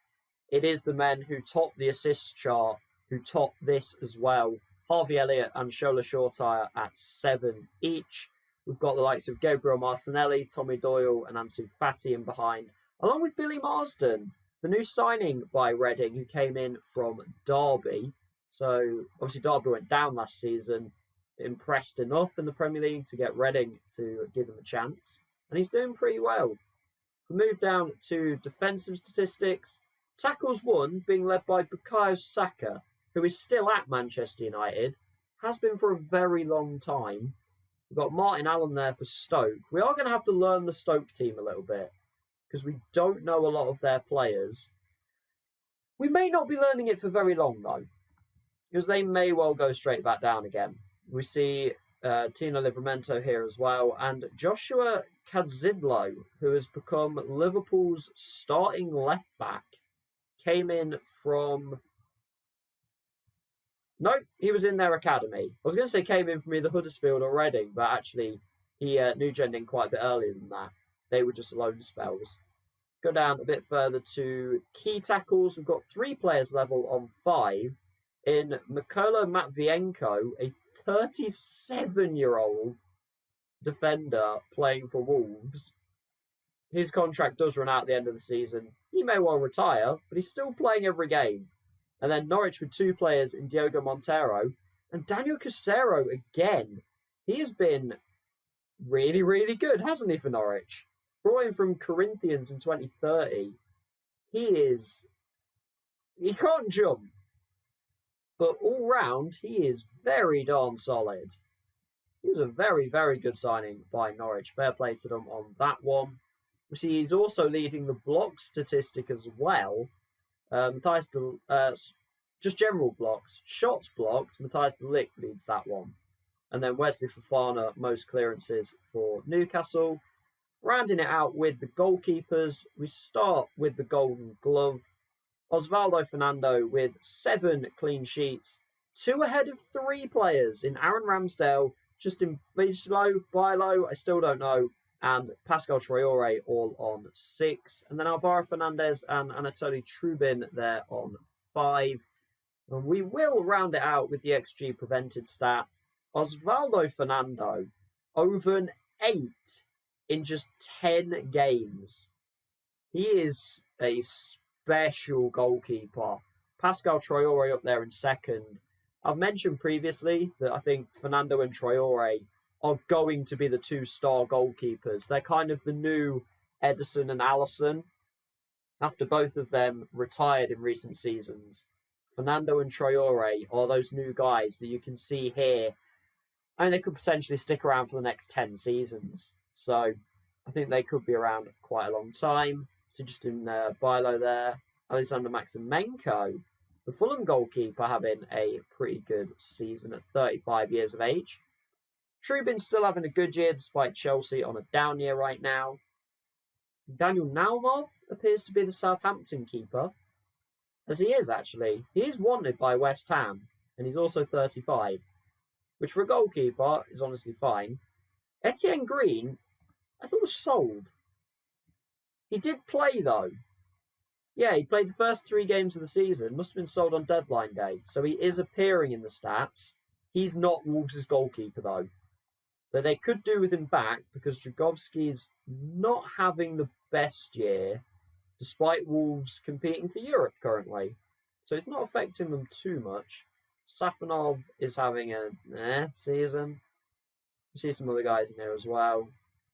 it is the men who top the assist chart, who top this as well. Harvey Elliott and Shola Shortire at 7 each. We've got the likes of Gabriel Martinelli, Tommy Doyle and Ansu Fati in behind, along with Billy Marsden, the new signing by Reading, who came in from Derby. So, obviously, Derby went down last season, impressed enough in the Premier League to get Reading to give him a chance. And he's doing pretty well. We move down to defensive statistics. Tackles won, being led by Bukayo Saka, who is still at Manchester United, has been for a very long time. We've got Martin Allen there for Stoke. We are going to have to learn the Stoke team a little bit, because we don't know a lot of their players. We may not be learning it for very long, though, because they may well go straight back down again. We see Tino Livramento here as well, and Joshua Kadzidlo, who has become Liverpool's starting left-back, came in from... No, he was in their academy. I was going to say came in from either Huddersfield or Reading, but actually he new-gened in quite a bit earlier than that. They were just loan spells. Go down a bit further to key tackles. We've got 3 players level on 5 in Mykola Matvienko, a 37-year-old defender playing for Wolves. His contract does run out at the end of the season. He may well retire, but he's still playing every game. And then Norwich with 2 players in Diogo Montero and Daniel Casero again. He has been really, really good, hasn't he, for Norwich? Brought in from Corinthians in 2030. He can't jump, but all round, he is very darn solid. He was a very, very good signing by Norwich. Fair play to them on that one. We see he's also leading the block statistic as well. Just general blocks. Shots blocked, Matthias de Ligt leads that one. And then Wesley Fofana, most clearances for Newcastle. Rounding it out with the goalkeepers, we start with the Golden Glove. Osvaldo Fernando with 7 clean sheets, 2 ahead of 3 players in Aaron Ramsdale, Justin Bilo, I still don't know, and Pascal Traore all on 6. And then Alvaro Fernandez and Anatoly Trubin there on 5. And we will round it out with the XG prevented stat. Osvaldo Fernando, over an 8 in just 10 games. He is a special goalkeeper. Pascal Traore up there in second. I've mentioned previously that I think Fernando and Traore are going to be the 2-star goalkeepers. They're kind of the new Ederson and Alisson. After both of them retired in recent seasons, Fernando and Traore are those new guys that you can see here. And they could potentially stick around for the next 10 seasons. So I think they could be around quite a long time. So just in Bilo there. Alexander Maximenko, the Fulham goalkeeper, having a pretty good season at 35 years of age. Trubin's still having a good year despite Chelsea on a down year right now. Daniel Naumov appears to be the Southampton keeper. As he is, actually. He is wanted by West Ham. And he's also 35. Which for a goalkeeper is honestly fine. Etienne Green, I thought was sold. He did play, though. Yeah, he played the first 3 games of the season. Must have been sold on deadline day. So he is appearing in the stats. He's not Wolves' goalkeeper, though. But they could do with him back because Dragowski's not having the best year, despite Wolves competing for Europe currently. So it's not affecting them too much. Safanov is having a season. You see some other guys in there as well.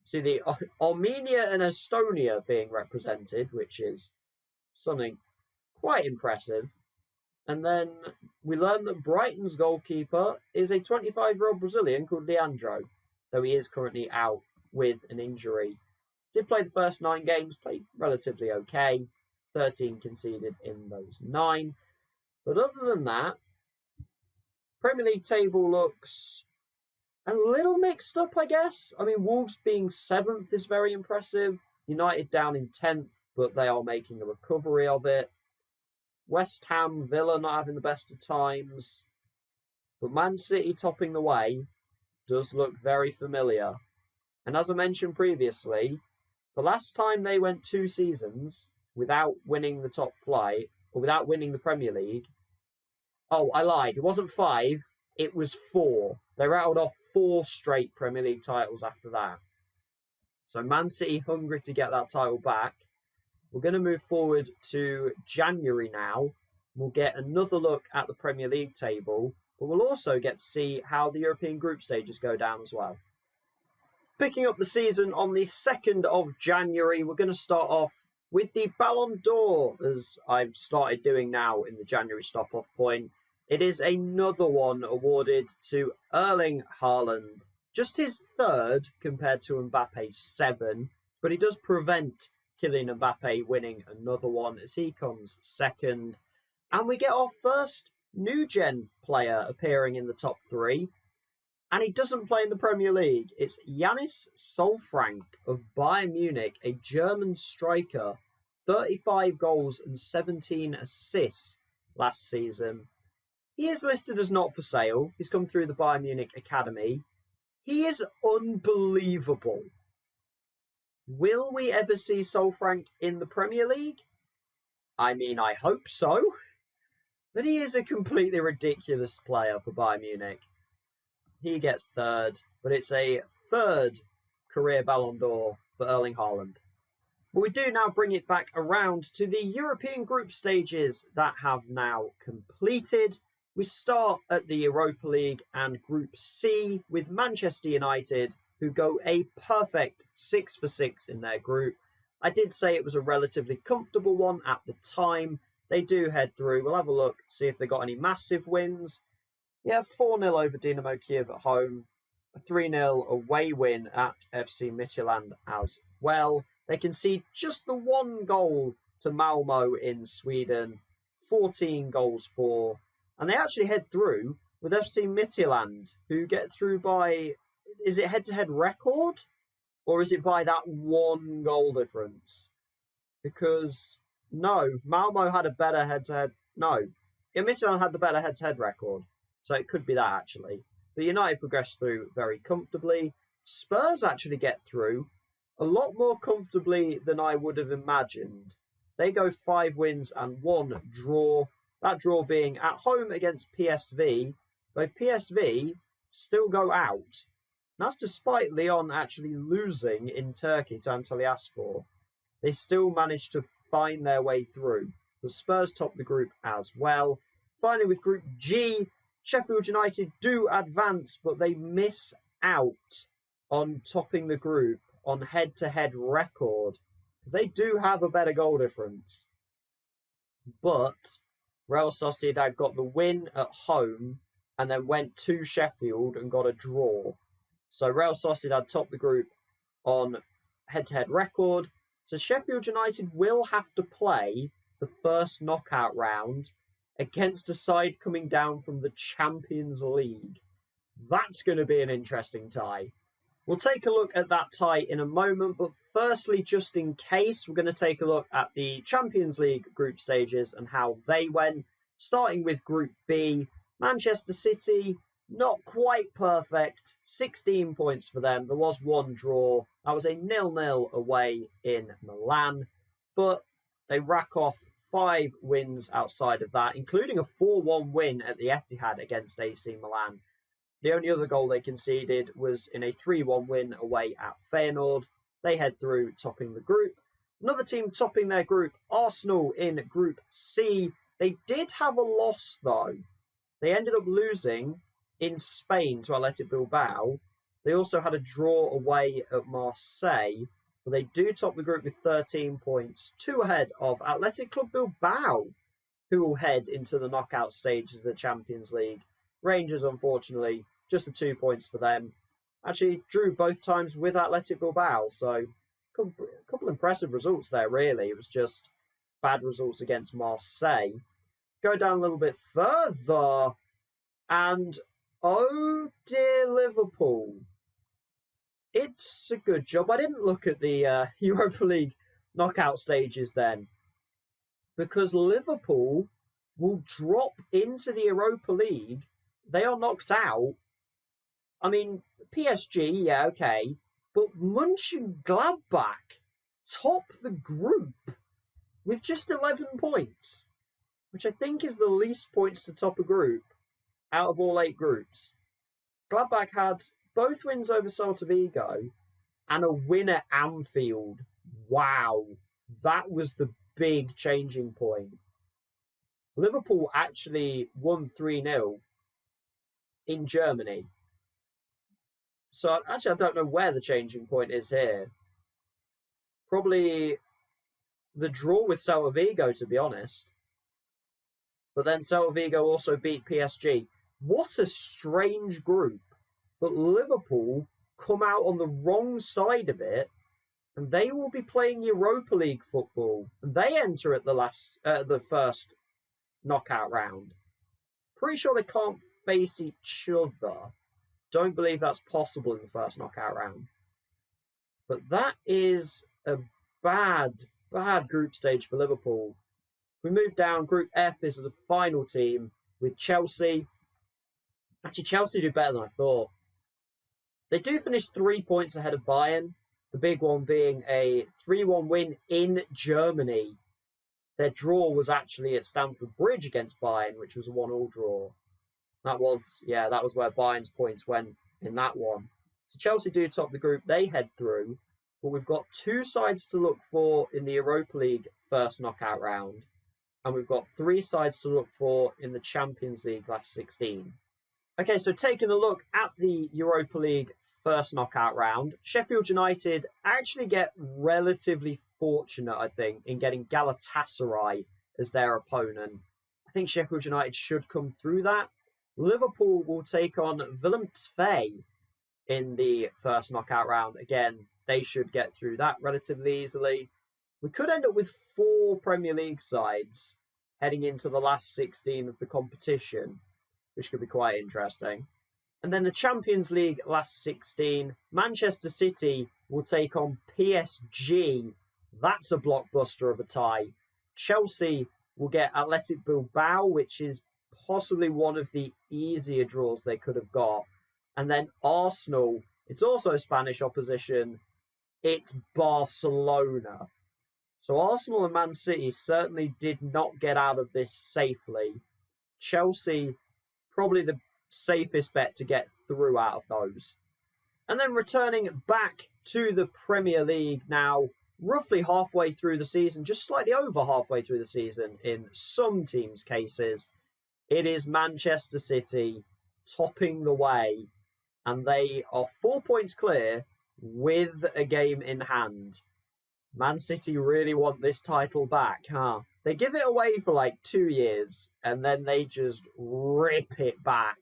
See the Armenia and Estonia being represented, which is something quite impressive. And then we learn that Brighton's goalkeeper is a 25-year-old Brazilian called Leandro, though he is currently out with an injury. Did play the first 9 games, played relatively okay. 13 conceded in those 9. But other than that, Premier League table looks a little mixed up, I guess. I mean, Wolves being 7th is very impressive. United down in 10th, but they are making a recovery of it. West Ham, Villa not having the best of times. But Man City topping the way does look very familiar. And as I mentioned previously, the last time they went 2 seasons without winning the top flight, or without winning the Premier League, oh, I lied, it wasn't 5, it was 4. They rattled off 4 straight Premier League titles after that. So Man City hungry to get that title back. We're going to move forward to January now. We'll get another look at the Premier League table, but we'll also get to see how the European group stages go down as well. Picking up the season on the 2nd of January, we're going to start off with the Ballon d'Or, as I've started doing now in the January stop-off point. It is another one awarded to Erling Haaland. Just his 3rd compared to Mbappe's 7, but he does prevent Kylian Mbappe winning another one as he comes 2nd. And we get our first new-gen player appearing in the top 3. And he doesn't play in the Premier League. It's Yannis Solfrank of Bayern Munich, a German striker. 35 goals and 17 assists last season. He is listed as not for sale. He's come through the Bayern Munich Academy. He is unbelievable. Will we ever see Solfrank in the Premier League? I mean, I hope so. But he is a completely ridiculous player for Bayern Munich. He gets 3rd, but it's a 3rd career Ballon d'Or for Erling Haaland. But we do now bring it back around to the European group stages that have now completed. We start at the Europa League and Group C with Manchester United, who go a perfect 6 for 6 in their group. I did say it was a relatively comfortable one at the time. They do head through. We'll have a look, see if they got any massive wins. Yeah, 4-0 over Dynamo Kiev at home. A 3-0 away win at FC Midtjylland as well. They concede just the 1 goal to Malmo in Sweden. 14 goals for. And they actually head through with FC Midtjylland, who get through by, is it head-to-head record? Or is it by that 1 goal difference? Because, no, Malmo had a better head-to-head, no. Midtjylland had the better head-to-head record. So it could be that, actually. But United progress through very comfortably. Spurs actually get through a lot more comfortably than I would have imagined. They go 5 wins and 1 draw. That draw being at home against PSV, though PSV still go out. That's despite Lyon actually losing in Turkey to Antalyaspor. They still managed to find their way through. The Spurs top the group as well. Finally, with Group G, Sheffield United do advance, but they miss out on topping the group on head-to-head record, because they do have a better goal difference. But Real Sociedad got the win at home and then went to Sheffield and got a draw. So Real Sociedad topped the group on head-to-head record. So Sheffield United will have to play the first knockout round against a side coming down from the Champions League. That's going to be an interesting tie. We'll take a look at that tie in a moment, but firstly, just in case, we're going to take a look at the Champions League group stages and how they went. Starting with Group B, Manchester City, not quite perfect, 16 points for them. There was 1 draw. That was a 0-0 away in Milan, but they rack off 5 wins outside of that, including a 4-1 win at the Etihad against AC Milan. The only other goal they conceded was in a 3-1 win away at Feyenoord. They head through, topping the group. Another team topping their group, Arsenal in Group C. They did have a loss, though. They ended up losing in Spain to Athletic Bilbao. They also had a draw away at Marseille. But they do top the group with 13 points, 2 ahead of Athletic Club Bilbao, who will head into the knockout stages of the Champions League. Rangers, unfortunately, just the 2 points for them. Actually drew both times with Athletic Bilbao, so a couple impressive results there, really. It was just bad results against Marseille. Go down a little bit further, and Oh dear, Liverpool. It's a good job. I didn't look at the Europa League knockout stages then, because Liverpool will drop into the Europa League. They are knocked out. I mean, PSG, yeah, okay, but Mönchengladbach top the group with just 11 points, which I think is the least points to top a group out of all 8 groups. Gladbach had both wins over Celta Vigo and a win at Anfield. Wow, that was the big changing point. Liverpool actually won 3-0 in Germany. So actually, I don't know where the changing point is here. Probably the draw with Celta Vigo, to be honest. But then Celta Vigo also beat PSG. What a strange group. But Liverpool come out on the wrong side of it, and they will be playing Europa League football. And they enter at the first knockout round. Pretty sure they can't face each other. Don't believe that's possible in the first knockout round. But that is a bad group stage for Liverpool. We move down. Group F is the final team with Chelsea. Actually, Chelsea do better than I thought. They do finish 3 points ahead of Bayern, the big one being a 3-1 win in Germany. Their draw was actually at Stamford Bridge against Bayern, which was a 1-1 draw. That was where Bayern's points went in that one. So Chelsea do top the group. They head through. But we've got 2 sides to look for in the Europa League first knockout round. And we've got 3 sides to look for in the Champions League last 16. Okay, so taking a look at the Europa League first knockout round, Sheffield United actually get relatively fortunate, I think, in getting Galatasaray as their opponent. I think Sheffield United should come through that. Liverpool will take on Willem II in the first knockout round. Again, they should get through that relatively easily. We could end up with 4 Premier League sides heading into the last 16 of the competition, which could be quite interesting. And then the Champions League last 16, Manchester City will take on PSG. That's a blockbuster of a tie. Chelsea will get Athletic Bilbao, which is possibly one of the easier draws they could have got. And then Arsenal, it's also Spanish opposition. It's Barcelona. So Arsenal and Man City certainly did not get out of this safely. Chelsea, probably the safest bet to get through out of those. And then returning back to the Premier League now, roughly halfway through the season, just slightly over halfway through the season in some teams' cases, it is Manchester City topping the way, and they are 4 points clear with a game in hand. Man City really want this title back, huh? They give it away for like 2 years, and then they just rip it back.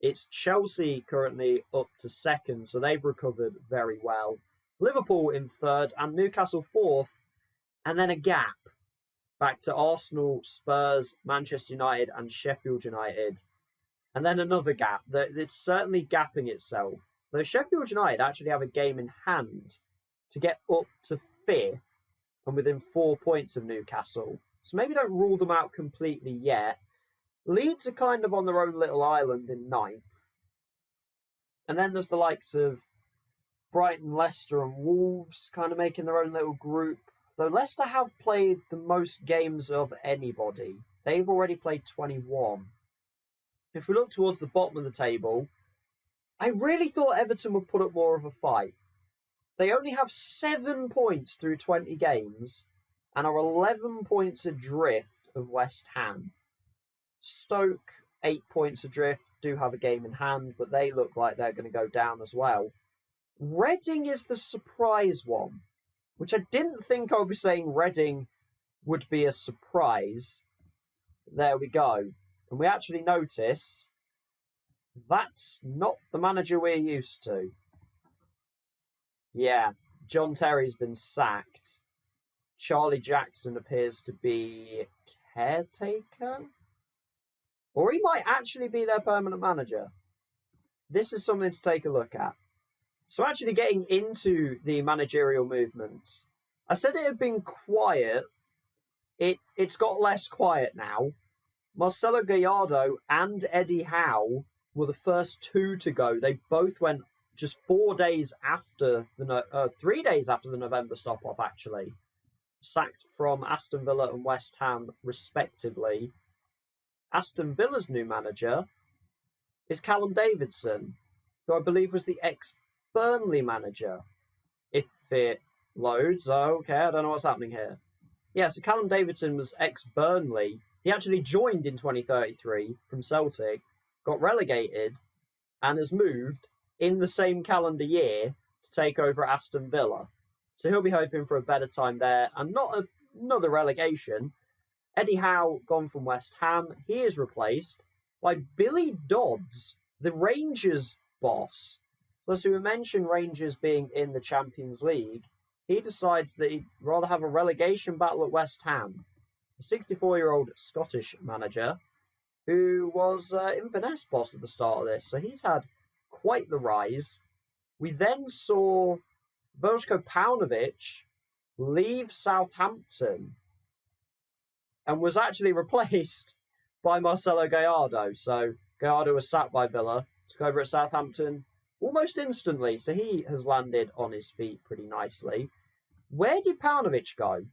It's Chelsea currently up to second, so they've recovered very well. Liverpool in third, and Newcastle fourth, and then a gap back to Arsenal, Spurs, Manchester United, and Sheffield United. And then another gap. It's certainly gapping itself. Though Sheffield United actually have a game in hand to get up to fifth and within 4 points of Newcastle. So maybe don't rule them out completely yet. Leeds are kind of on their own little island in ninth. And then there's the likes of Brighton, Leicester and Wolves kind of making their own little group. Though Leicester have played the most games of anybody. They've already played 21. If we look towards the bottom of the table, I really thought Everton would put up more of a fight. They only have 7 points through 20 games and are 11 points adrift of West Ham. Stoke, 8 points adrift, do have a game in hand, but they look like they're going to go down as well. Reading is the surprise one, which I didn't think I would be saying Reading would be a surprise. There we go. And we actually notice that's not the manager we're used to. Yeah, John Terry's been sacked. Charlie Jackson appears to be caretaker? Or he might actually be their permanent manager. this is something to take a look at. So actually getting into the managerial movements, I said it had been quiet. It's got less quiet now. Marcelo Gallardo and Eddie Howe were the first two to go. They both went just 4 days after 3 days after the November stop-off, actually. Sacked from Aston Villa and West Ham, respectively. Aston Villa's new manager is Callum Davidson, who I believe was the ex-Burnley manager. If it loads, okay, I don't know what's happening here. Yeah, so Callum Davidson was ex-Burnley. He actually joined in 2033 from Celtic, got relegated, and has moved in the same calendar year to take over at Aston Villa. So he'll be hoping for a better time there and not another relegation. Eddie Howe gone from West Ham. He is replaced by Billy Dodds, the Rangers boss. So as we mentioned Rangers being in the Champions League, he decides that he'd rather have a relegation battle at West Ham. A 64-year-old Scottish manager who was Inverness boss at the start of this. So he's had quite the rise. We then saw Veljko Paunovic leave Southampton and was actually replaced by Marcelo Gallardo. So Gallardo was sacked by Villa, took over at Southampton almost instantly. So he has landed on his feet pretty nicely. Where did Paunovic go?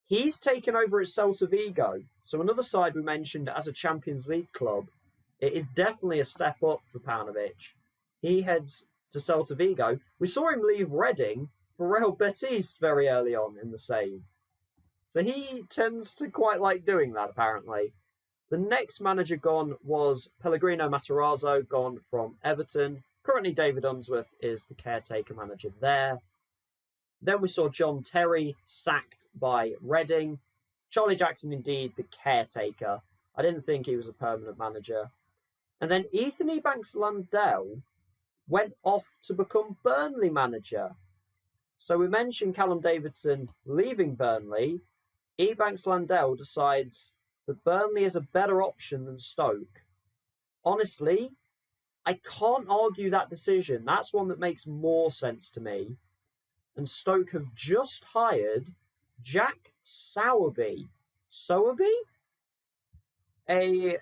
He's taken over at Celta Vigo. So another side we mentioned as a Champions League club. It is definitely a step up for Paunovic. He heads to Celta Vigo. We saw him leave Reading for Real Betis very early on in the save. So he tends to quite like doing that, apparently. The next manager gone was Pellegrino Matarazzo, gone from Everton. Currently, David Unsworth is the caretaker manager there. Then we saw John Terry sacked by Reading. Charlie Jackson, indeed, the caretaker. I didn't think he was a permanent manager. And then Ethan Ebanks-Landell went off to become Burnley manager. So we mentioned Callum Davidson leaving Burnley. Ebanks-Landell decides that Burnley is a better option than Stoke. Honestly, I can't argue that decision. That's one that makes more sense to me. And Stoke have just hired Jack Sowerby. Sowerby? A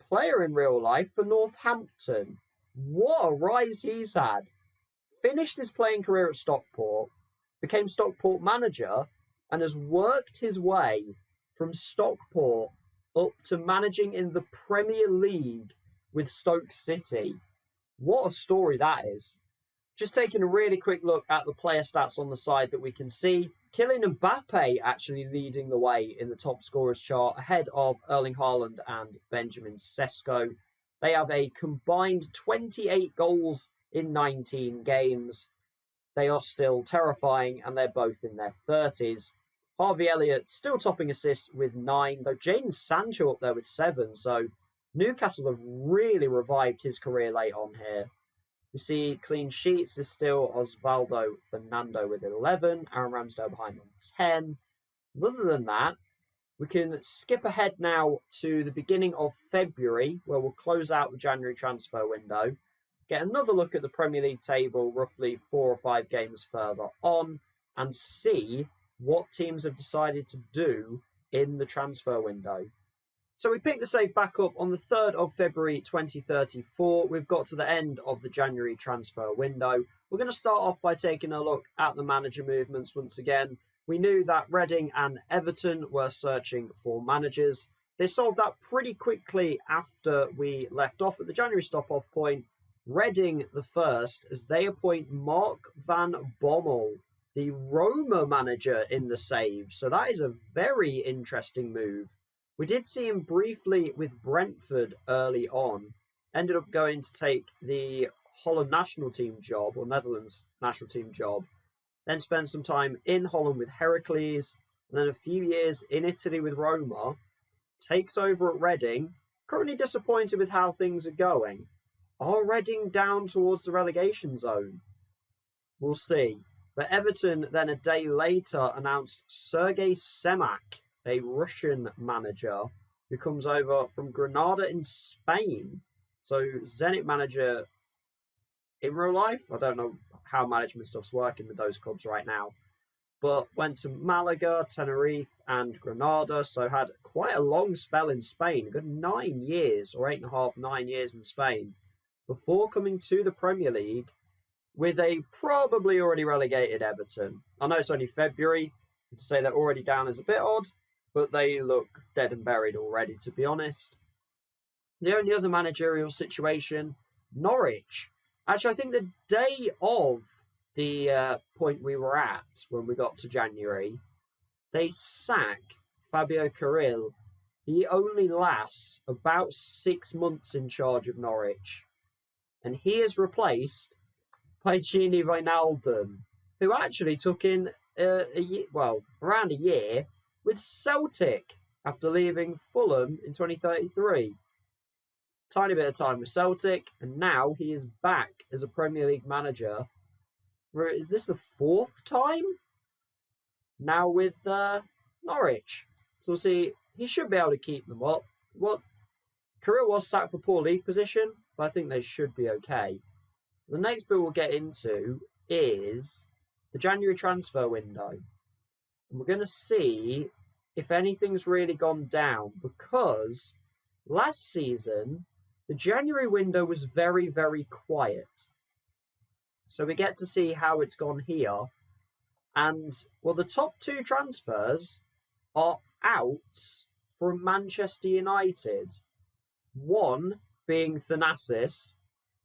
player in real life for Northampton. What a rise he's had. Finished his playing career at Stockport, became Stockport manager, and has worked his way from Stockport up to managing in the Premier League with Stoke City. What a story that is. Just taking a really quick look at the player stats on the side that we can see. Kylian Mbappe actually leading the way in the top scorers chart ahead of Erling Haaland and Benjamin Sesko. They have a combined 28 goals in 19 games. They are still terrifying and they're both in their 30s. Harvey Elliott still topping assists with 9, though Jadon Sancho up there with 7. So Newcastle have really revived his career late on here. We see clean sheets is still Osvaldo Fernando with 11, Aaron Ramsdale behind on 10. Other than that, we can skip ahead now to the beginning of February, where we'll close out the January transfer window, get another look at the Premier League table roughly 4 or 5 games further on, and see what teams have decided to do in the transfer window. So we picked the save back up on the 3rd of February 2034. We've got to the end of the January transfer window. We're going to start off by taking a look at the manager movements once again. We knew that Reading and Everton were searching for managers. They solved that pretty quickly after we left off at the January stop-off point. Reading the first, as they appoint Mark van Bommel, the Roma manager, in the save. So that is a very interesting move. We did see him briefly with Brentford early on. Ended up going to take the Holland national team job, or Netherlands national team job. Then spent some time in Holland with Heracles, and then a few years in Italy with Roma. Takes over at Reading. Currently disappointed with how things are going. Are Reading down towards the relegation zone? We'll see. But Everton then a day later announced Sergei Semak, a Russian manager who comes over from Granada in Spain. So Zenit manager in real life, I don't know how management stuff's working with those clubs right now, but went to Malaga, Tenerife, and Granada. So had quite a long spell in Spain, a good 9 years, or 8.5, 9 years in Spain, before coming to the Premier League with a probably already relegated Everton. I know it's only February, to say they're already down is a bit odd, but they look dead and buried already, to be honest. The only other managerial situation, Norwich. Actually, I think the day of the point we were at when we got to January, they sack Fabio Carril. He only lasts about 6 months in charge of Norwich. And he is replaced by Gini Wijnaldum, who actually took in around a year with Celtic after leaving Fulham in 2033. Tiny bit of time with Celtic, and now he is back as a Premier League manager. Is this the 4th time? Now with Norwich. So we'll see, he should be able to keep them up. Carril was sacked for poor league position, but I think they should be okay. The next bit we'll get into is the January transfer window. And we're going to see if anything's really gone down, because last season, the January window was very, very quiet. So we get to see how it's gone here. And, well, the top 2 transfers are out from Manchester United. One being Thanasis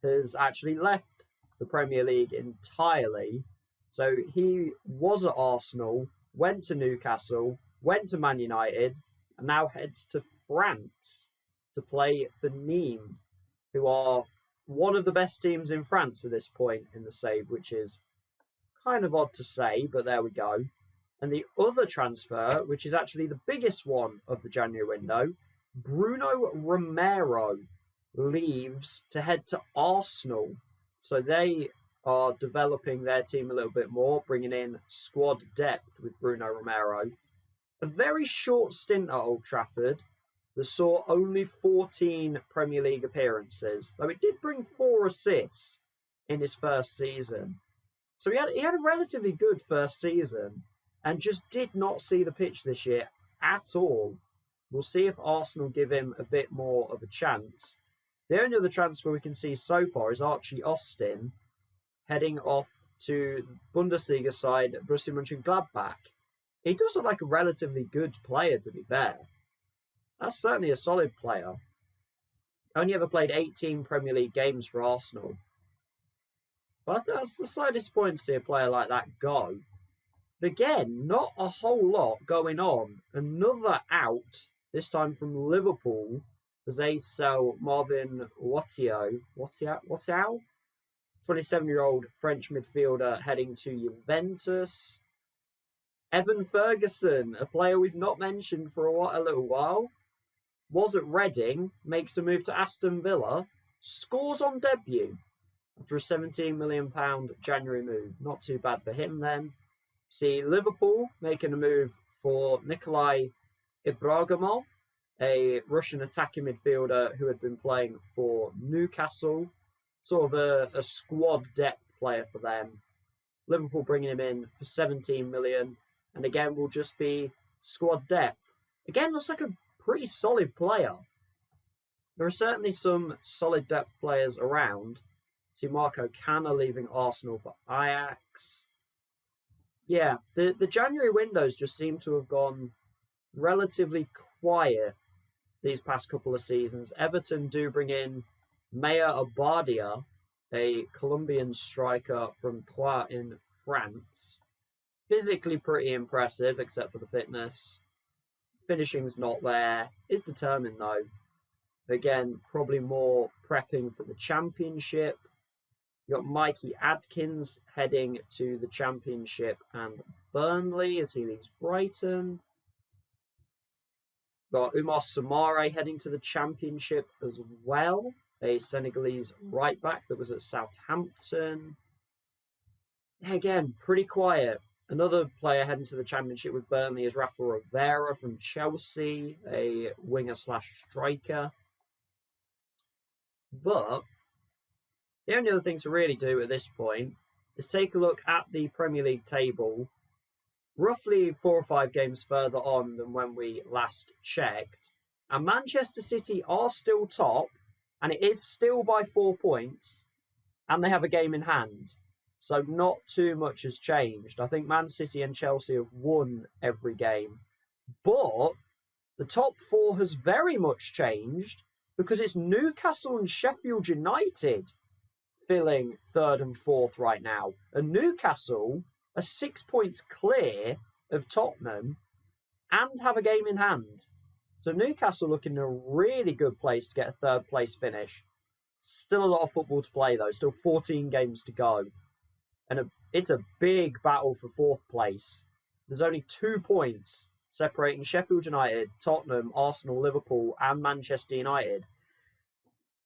has actually left the Premier League entirely. So he was at Arsenal, went to Newcastle, went to Man United, and now heads to France to play for Nîmes, who are one of the best teams in France at this point in the save, which is kind of odd to say, but there we go. And the other transfer, which is actually the biggest one of the January window, Bruno Romero leaves to head to Arsenal. So they are developing their team a little bit more, bringing in squad depth with Bruno Romero. A very short stint at Old Trafford that saw only 14 Premier League appearances, though it did bring 4 assists in his first season. So he had a relatively good first season and just did not see the pitch this year at all. We'll see if Arsenal give him a bit more of a chance. The only other transfer we can see so far is Archie Austin heading off to Bundesliga side Borussia Mönchengladbach. He does look like a relatively good player, to be fair. That's certainly a solid player. Only ever played 18 Premier League games for Arsenal. But that's a slightly disappointing to see a player like that go. But again, not a whole lot going on. Another out, this time from Liverpool, as they sell Marvin Wattiau, 27-year-old French midfielder heading to Juventus. Evan Ferguson, a player we've not mentioned for a little while, was at Reading, makes a move to Aston Villa, scores on debut after a £17 million January move. Not too bad for him then. See Liverpool making a move for Nikolai Ibrahimov, a Russian attacking midfielder who had been playing for Newcastle. Sort of a squad depth player for them. Liverpool bringing him in for 17 million. And again, will just be squad depth. Again, looks like a pretty solid player. There are certainly some solid depth players around. See Marco Canna leaving Arsenal for Ajax. Yeah, the January windows just seem to have gone relatively quiet these past couple of seasons. Everton do bring in Maya Abadia, a Colombian striker from Troyes in France. Physically pretty impressive, except for the fitness. Finishing's not there. Is determined, though. Again, probably more prepping for the Championship. You've got Mikey Adkins heading to the Championship and Burnley as he leaves Brighton. Got Umar Samare heading to the Championship as well. A Senegalese right back that was at Southampton. Again, pretty quiet. Another player heading to the Championship with Burnley is Rafa Rivera from Chelsea, a winger/striker. But the only other thing to really do at this point is take a look at the Premier League table, roughly 4 or 5 games further on than when we last checked. And Manchester City are still top, and it is still by 4 points, and they have a game in hand. So not too much has changed. I think Man City and Chelsea have won every game. But the top 4 has very much changed because it's Newcastle and Sheffield United filling 3rd and 4th right now. And Newcastle are 6 points clear of Tottenham and have a game in hand. So Newcastle looking in a really good place to get a 3rd place finish. Still a lot of football to play though, still 14 games to go. And it's a big battle for 4th place. There's only 2 points separating Sheffield United, Tottenham, Arsenal, Liverpool and Manchester United.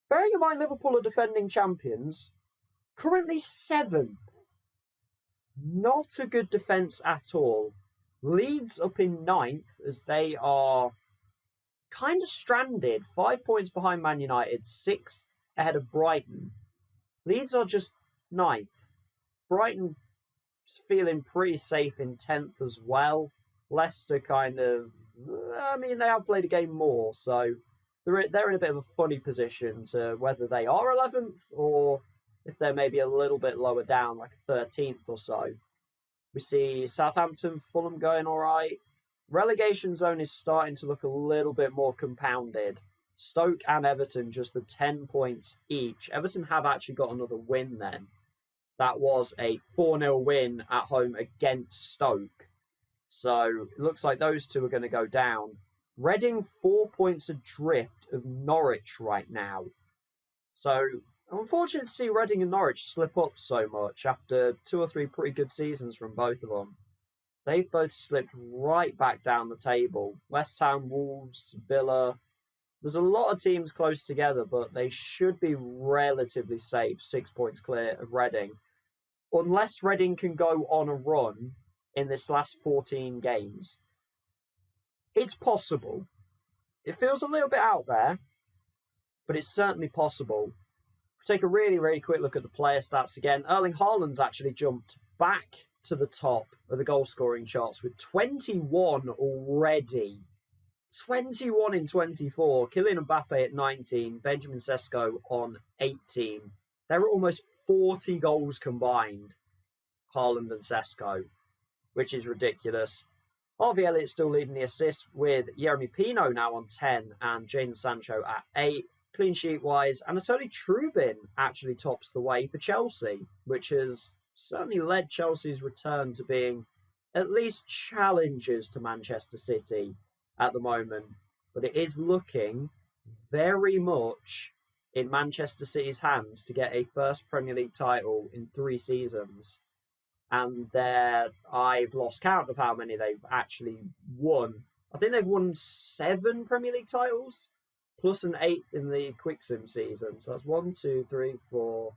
Bearing in mind Liverpool are defending champions, currently 7th. Not a good defence at all. Leeds up in 9th as they are kind of stranded. 5 points behind Man United, 6 ahead of Brighton. Leeds are just 9th. Brighton feeling pretty safe in 10th as well. Leicester kind of, they have played a game more, so they're in a bit of a funny position to whether they are 11th or if they're maybe a little bit lower down, like 13th or so. We see Southampton, Fulham going all right. Relegation zone is starting to look a little bit more compounded. Stoke and Everton just the 10 points each. Everton have actually got another win then. That was a 4-0 win at home against Stoke. So it looks like those two are going to go down. Reading 4 points adrift of Norwich right now. So unfortunate to see Reading and Norwich slip up so much after 2 or 3 pretty good seasons from both of them. They've both slipped right back down the table. West Ham, Wolves, Villa. There's a lot of teams close together, but they should be relatively safe, 6 points clear of Reading. Unless Reading can go on a run in this last 14 games. It's possible. It feels a little bit out there, but it's certainly possible. Take a really, really quick look at the player stats again. Erling Haaland's actually jumped back to the top of the goal-scoring charts with 21 already. 21 in 24. Kylian Mbappe at 19. Benjamin Sesko on 18. They're at almost 40 goals combined, Haaland and Sesko, which is ridiculous. Harvey Elliott's still leading the assists with Jeremy Pino now on 10 and Jadon Sancho at 8. Clean sheet-wise, Anatoly Trubin actually tops the way for Chelsea, which has certainly led Chelsea's return to being at least challengers to Manchester City at the moment. But it is looking very much in Manchester City's hands to get a first Premier League title in 3 seasons. And I've lost count of how many they've actually won. I think they've won 7 Premier League titles, plus an 8th in the Quick Sim season. So that's 1, 2, 3, 4,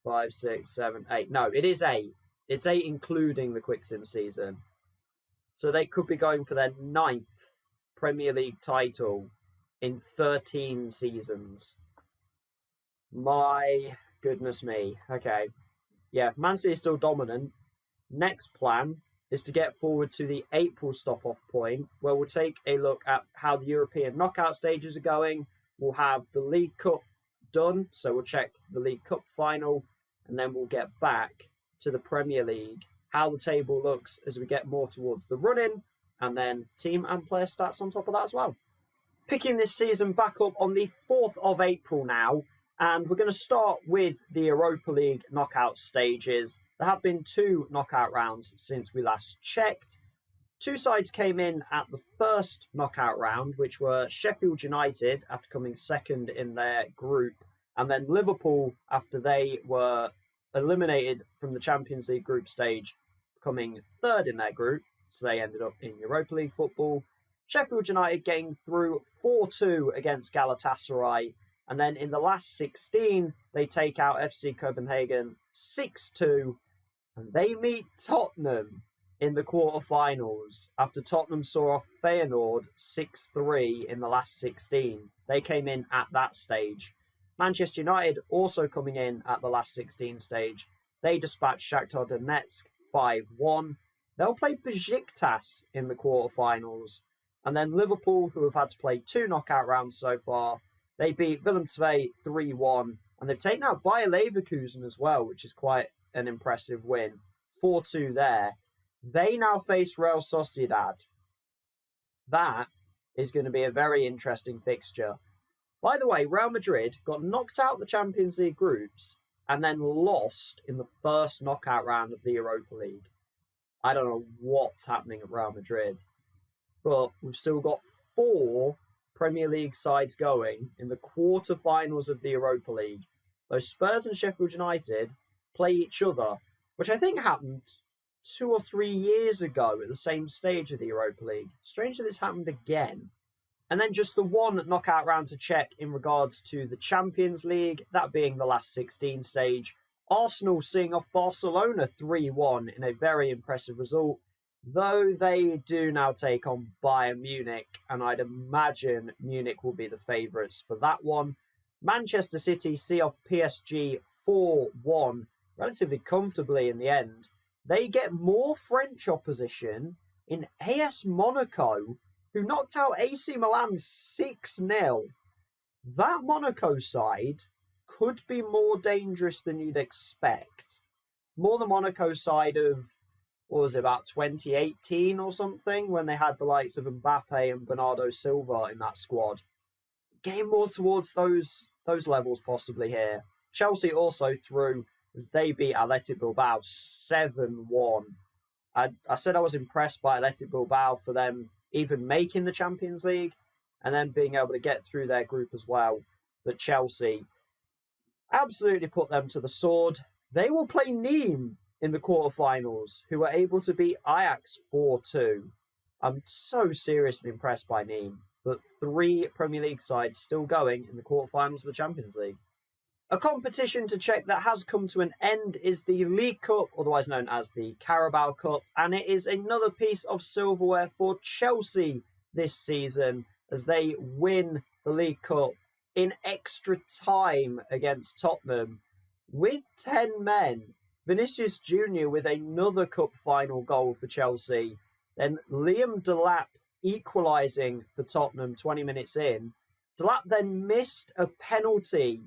5, 6, 7, 8. No, it is 8. It's 8 including the Quick Sim season. So they could be going for their 9th Premier League title in 13 seasons. My goodness me. Okay. Yeah, Man City is still dominant. Next plan is to get forward to the April stop-off point, where we'll take a look at how the European knockout stages are going. We'll have the League Cup done, so we'll check the League Cup final, and then we'll get back to the Premier League, how the table looks as we get more towards the run-in, and then team and player stats on top of that as well. Picking this season back up on the 4th of April now, and we're going to start with the Europa League knockout stages. There have been 2 knockout rounds since we last checked. 2 sides came in at the first knockout round, which were Sheffield United, after coming second in their group, and then Liverpool, after they were eliminated from the Champions League group stage, coming third in their group, so they ended up in Europa League football. Sheffield United getting through 4-2 against Galatasaray, and then in the last 16, they take out FC Copenhagen 6-2, and they meet Tottenham in the quarterfinals after Tottenham saw off Feyenoord 6-3 in the last 16. They came in at that stage. Manchester United also coming in at the last 16 stage. They dispatched Shakhtar Donetsk 5-1. They'll play Besiktas in the quarterfinals. And then Liverpool, who have had to play 2 knockout rounds so far, they beat Willem II 3-1. And they've taken out Bayer Leverkusen as well, which is quite an impressive win. 4-2 there. They now face Real Sociedad. That is going to be a very interesting fixture. By the way, Real Madrid got knocked out of the Champions League groups and then lost in the first knockout round of the Europa League. I don't know what's happening at Real Madrid, but we've still got 4 Premier League sides going in the quarterfinals of the Europa League. Those Spurs and Sheffield United play each other, which I think happened 2 or 3 years ago at the same stage of the Europa League. Strange that this happened again. And then just the one knockout round to check in regards to the Champions League, that being the last 16 stage. Arsenal seeing off Barcelona 3-1 in a very impressive result, though they do now take on Bayern Munich, and I'd imagine Munich will be the favourites for that one. Manchester City see off PSG 4-1, relatively comfortably in the end. They get more French opposition in AS Monaco, who knocked out AC Milan 6-0. That Monaco side could be more dangerous than you'd expect. More the Monaco side of, what was it, about 2018 or something, when they had the likes of Mbappe and Bernardo Silva in that squad. Getting more towards those levels possibly here. Chelsea also through as they beat Athletic Bilbao 7-1. I said I was impressed by Athletic Bilbao for them even making the Champions League and then being able to get through their group as well. But Chelsea absolutely put them to the sword. They will play Nîmes in the quarterfinals, who were able to beat Ajax 4-2. I'm so seriously impressed by Nîmes. But 3 Premier League sides still going in the quarterfinals of the Champions League. A competition to check that has come to an end is the League Cup, otherwise known as the Carabao Cup, and it is another piece of silverware for Chelsea this season as they win the League Cup in extra time against Tottenham with 10 men. Vinicius Jr. with another cup final goal for Chelsea, then Liam Delap equalising for Tottenham 20 minutes in. Delap then missed a penalty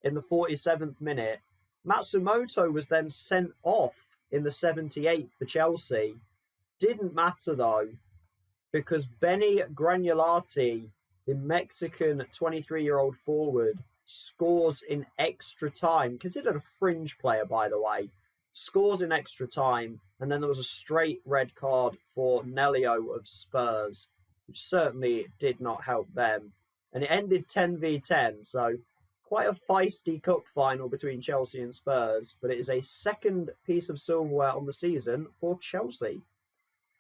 in the 47th minute. Matsumoto was then sent off in the 78th for Chelsea. Didn't matter though, because Benny Granulati, the Mexican 23-year-old forward, scores in extra time. Considered a fringe player, by the way. Scores in extra time, and then there was a straight red card for Nelio of Spurs, which certainly did not help them. And it ended 10v10, so quite a feisty cup final between Chelsea and Spurs, but it is a second piece of silverware on the season for Chelsea.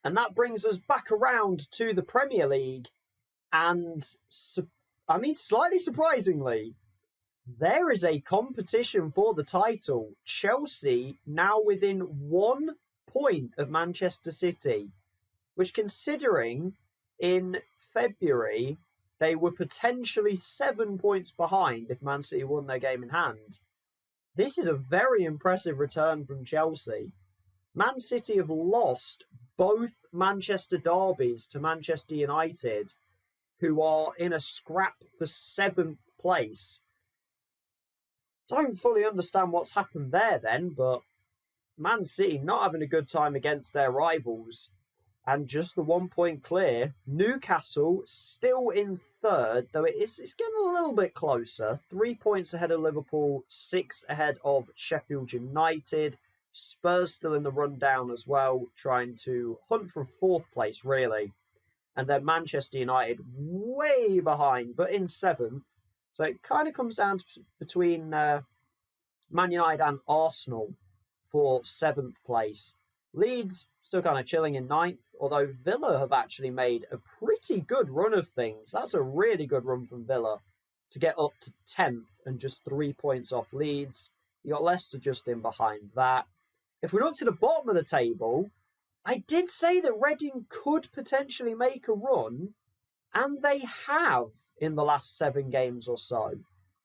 And that brings us back around to the Premier League, and slightly surprisingly, there is a competition for the title. Chelsea now within 1 point of Manchester City, which, considering in February they were potentially 7 points behind if Man City won their game in hand. This is a very impressive return from Chelsea. Man City have lost both Manchester derbies to Manchester United, who are in a scrap for 7th place. Don't fully understand what's happened there then, but Man City not having a good time against their rivals and just the 1 point clear. Newcastle still in 3rd, though it's getting a little bit closer. 3 points ahead of Liverpool, 6 ahead of Sheffield United. Spurs still in the rundown as well, trying to hunt for 4th place really. And then Manchester United way behind, but in 7th. So it kind of comes down to between Man United and Arsenal for 7th place. Leeds still kind of chilling in 9th, although Villa have actually made a pretty good run of things. That's a really good run from Villa to get up to 10th and just 3 points off Leeds. You got Leicester just in behind that. If we look to the bottom of the table, I did say that Reading could potentially make a run, and they have in the last 7 games or so.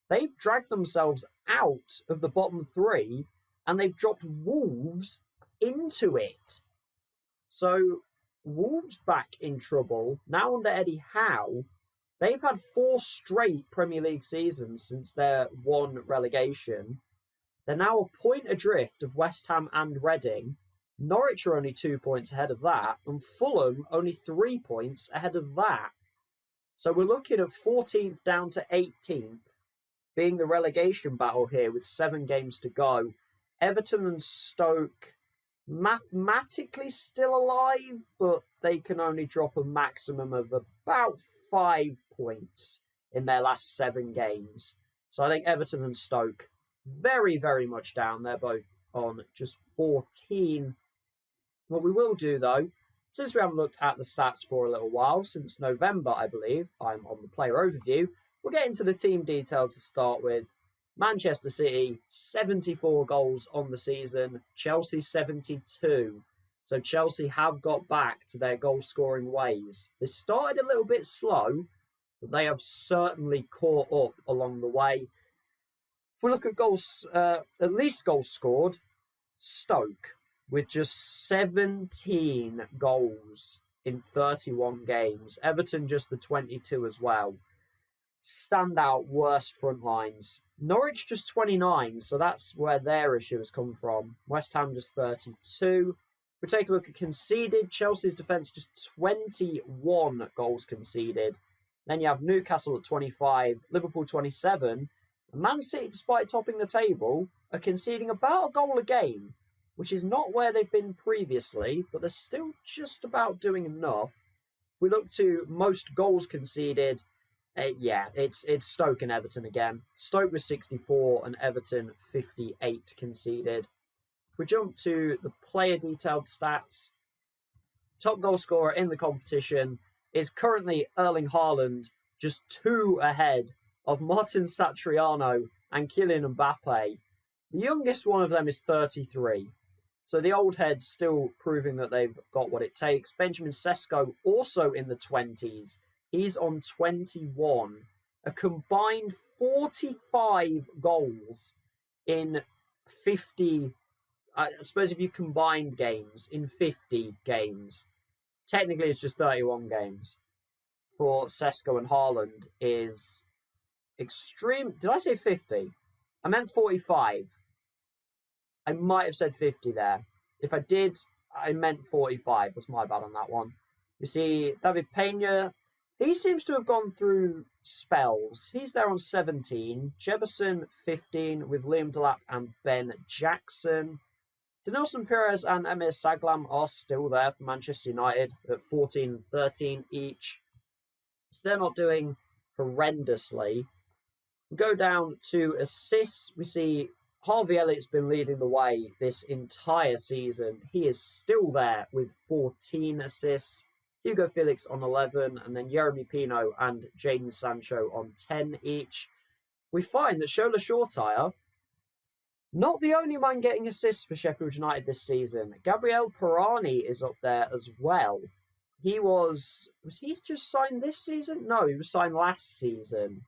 they've dragged themselves out of the bottom three and they've dropped Wolves into it. So Wolves back in trouble, now under Eddie Howe. They've had 4 straight Premier League seasons since their one relegation. They're now a point adrift of West Ham and Reading. Norwich are only 2 points ahead of that, and Fulham only 3 points ahead of that. So we're looking at 14th down to 18th, being the relegation battle here with 7 games to go. Everton and Stoke mathematically still alive, but they can only drop a maximum of about 5 points in their last 7 games. So I think Everton and Stoke very, very much down. They're both on just 14. What we will do, though, since we haven't looked at the stats for a little while, since November, I believe, I'm on the player overview, we'll get into the team detail to start with. Manchester City, 74 goals on the season. Chelsea, 72. So Chelsea have got back to their goal-scoring ways. They started a little bit slow, but they have certainly caught up along the way. If we look at goals, at least goals scored, Stoke, with just 17 goals in 31 games. Everton just the 22 as well. Standout worst front lines. Norwich just 29, so that's where their issue has come from. West Ham just 32. If we take a look at conceded, Chelsea's defence just 21 goals conceded. Then you have Newcastle at 25, Liverpool 27. And Man City, despite topping the table, are conceding about a goal a game, which is not where they've been previously, but they're still just about doing enough. If we look to most goals conceded, it's Stoke and Everton again. Stoke was 64 and Everton 58 conceded. If we jump to the player detailed stats, top goal scorer in the competition is currently Erling Haaland, just 2 ahead of Martin Satriano and Kylian Mbappe. The youngest one of them is 33. So the old heads still proving that they've got what it takes. Benjamin Sesko also in the 20s. He's on 21. A combined 45 goals in 50. I suppose if you combined games in 50 games. Technically it's just 31 games. For Sesko and Haaland is extreme. Did I say 50? I meant 45. I might have said 50 there. If I did, I meant 45. That's my bad on that one. You see, David Pena, he seems to have gone through spells. He's there on 17. Jefferson, 15, with Liam Delap and Ben Jackson. Denilson Perez and Emir Saglam are still there for Manchester United at 14 and 13 each. So they're not doing horrendously. We go down to assists. We see Harvey Elliott's been leading the way this entire season. He is still there with 14 assists. Hugo Felix on 11, and then Jeremy Pino and Jadon Sancho on 10 each. We find that Shola Shortire, not the only man getting assists for Sheffield United this season. Gabriel Pirani is up there as well. Was he just signed this season? No, he was signed last season.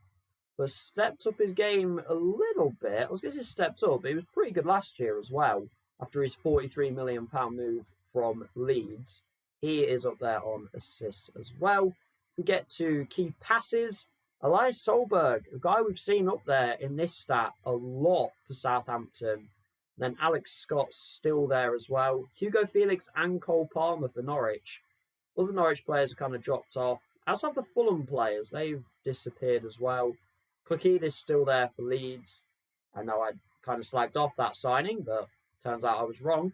But stepped up his game a little bit. I was going to say stepped up, but he was pretty good last year as well, after his £43 million move from Leeds. He is up there on assists as well. We get to key passes. Elias Solberg, a guy we've seen up there in this stat a lot for Southampton. Then Alex Scott's still there as well. Hugo Felix and Cole Palmer for Norwich. Other Norwich players have kind of dropped off, as have the Fulham players. They've disappeared as well. Cloquet is still there for Leeds. I know I kind of slagged off that signing, but turns out I was wrong.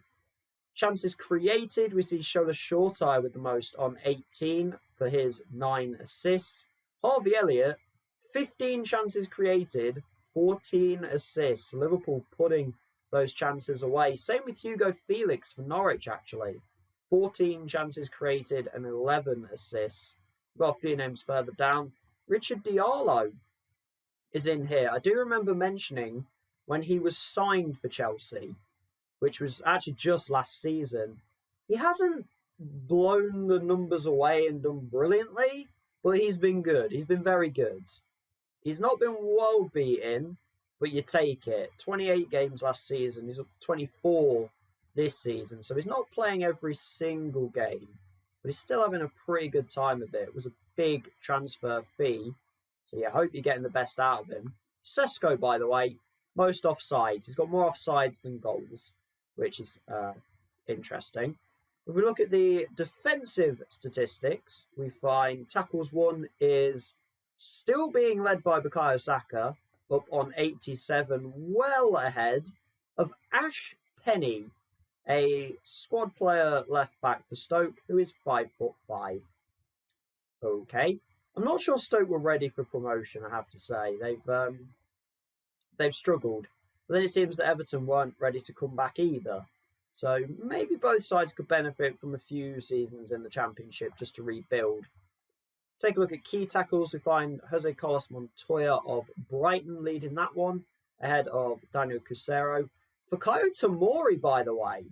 Chances created, we see Shola Shortire with the most on 18 for his 9 assists. Harvey Elliott, 15 chances created, 14 assists. Liverpool putting those chances away. Same with Hugo Felix for Norwich, actually. 14 chances created and 11 assists. We've got a few names further down. Richard Diallo is in here. I do remember mentioning when he was signed for Chelsea, which was actually just last season. He hasn't blown the numbers away and done brilliantly, but he's been good. He's been very good. He's not been world beaten, but you take it. 28 games last season. He's up to 24 this season. So he's not playing every single game, but he's still having a pretty good time of it. It was a big transfer fee. So yeah, I hope you're getting the best out of him. Sesko, by the way, most offsides. He's got more offsides than goals, which is interesting. If we look at the defensive statistics, we find tackles won is still being led by Bukayo Saka, up on 87, well ahead of Ash Penny, a squad player left back for Stoke, who is 5'5". Okay, I'm not sure Stoke were ready for promotion. I have to say they've struggled, but then it seems that Everton weren't ready to come back either. So maybe both sides could benefit from a few seasons in the Championship just to rebuild. Take a look at key tackles. We find Jose Carlos Montoya of Brighton leading that one, ahead of Daniel Cusero. Fikayo Tomori, by the way,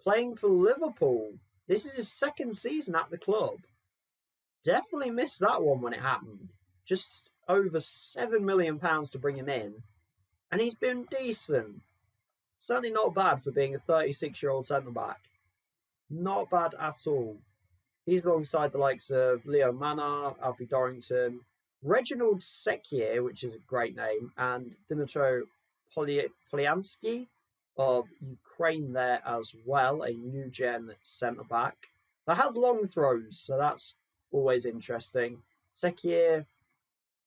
playing for Liverpool. This is his second season at the club. Definitely missed that one when it happened. Just over £7 million to bring him in. And he's been decent. Certainly not bad for being a 36-year-old centre-back. Not bad at all. He's alongside the likes of Leo Mana, Alfie Dorrington, Reginald Sekier, which is a great name, and Dmytro Polyansky of Ukraine there as well, a new-gen centre-back. That has long throws, so that's always interesting. Sekier,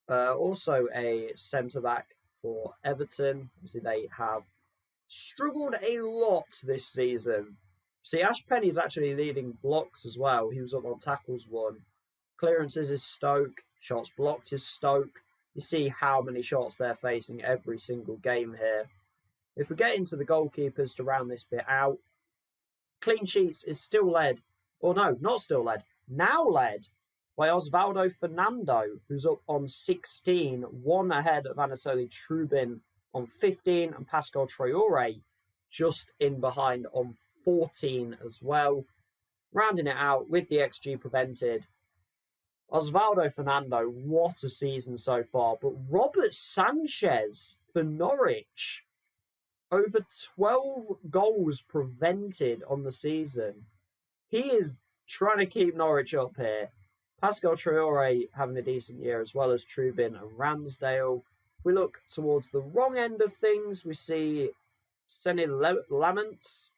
also a centre-back for Everton. Obviously, they have struggled a lot this season. See, Ash Penny is actually leading blocks as well. He was up on tackles won. Clearances is Stoke. Shots blocked is Stoke. You see how many shots they're facing every single game here. If we get into the goalkeepers to round this bit out, clean sheets is still led, or no, not still led, now led by Osvaldo Fernando, who's up on 16, one ahead of Anatoly Trubin on 15, and Pascal Traore just in behind on 14 as well. Rounding it out with the XG prevented, Osvaldo Fernando, what a season so far. But Robert Sanchez for Norwich, over 12 goals prevented on the season. He is trying to keep Norwich up here. Pascal Traore having a decent year, as well as Trubin and Ramsdale. If we look towards the wrong end of things, we see Seny Laments,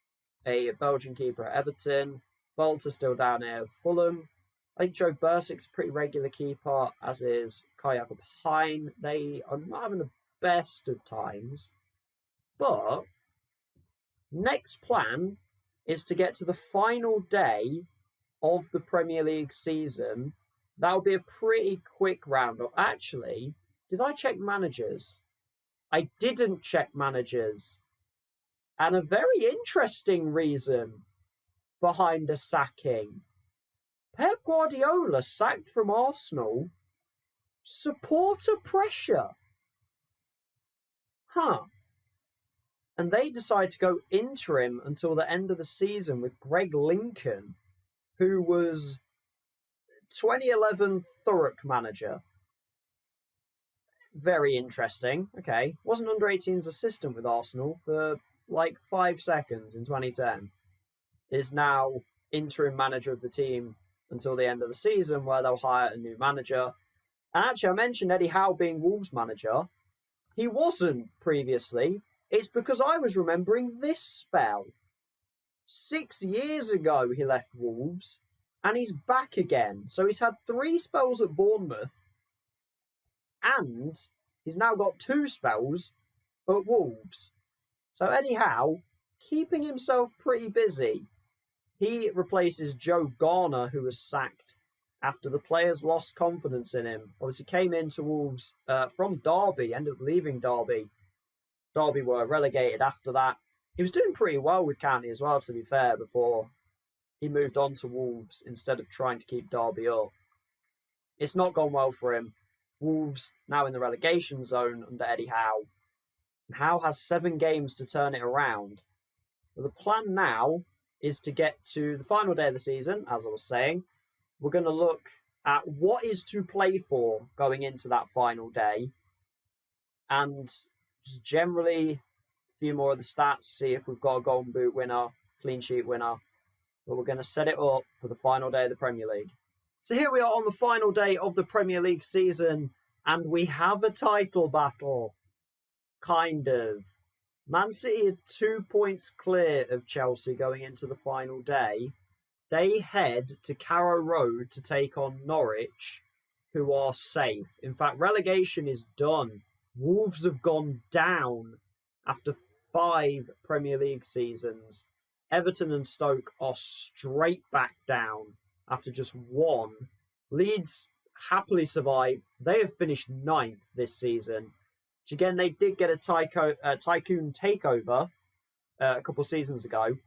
a Belgian keeper at Everton. Volta still down here at Fulham. I think Joe Bursic's a pretty regular keeper, as is Kai-Jakob Hein. They are not having the best of times. But next plan is to get to the final day of the Premier League season. That'll be a pretty quick roundup. Actually, did I check managers? I didn't check managers. And a very interesting reason behind a sacking. Pep Guardiola sacked from Arsenal. Supporter pressure. And they decide to go interim until the end of the season with Greg Lincoln, who was 2011 Thurrock manager. Very interesting. Okay. Wasn't under 18's assistant with Arsenal for like 5 seconds in 2010. Is now interim manager of the team until the end of the season, where they'll hire a new manager. And actually, I mentioned Eddie Howe being Wolves manager. He wasn't previously. It's because I was remembering this spell. 6 years ago, he left Wolves, and he's back again. So he's had 3 spells at Bournemouth, and he's now got 2 spells at Wolves. So Eddie Howe, keeping himself pretty busy. He replaces Joe Garner, who was sacked after the players lost confidence in him. Obviously came into Wolves from Derby, ended up leaving Derby. Derby were relegated after that. He was doing pretty well with County as well, to be fair, before he moved on to Wolves instead of trying to keep Derby up. It's not gone well for him. Wolves now in the relegation zone under Eddie Howe. And Howe has 7 games to turn it around. But the plan now is to get to the final day of the season, as I was saying. We're going to look at what is to play for going into that final day. and just generally a few more of the stats, see if we've got a golden boot winner, clean sheet winner. But we're going to set it up for the final day of the Premier League. So here we are on the final day of the Premier League season, and we have a title battle. Kind of. Man City are 2 points clear of Chelsea going into the final day. They head to Carrow Road to take on Norwich, who are safe. In fact, relegation is done. Wolves have gone down after 5 Premier League seasons. Everton and Stoke are straight back down after just 1. Leeds happily survived. They have finished 9th this season. Which again, they did get a tycoon takeover a couple of seasons ago.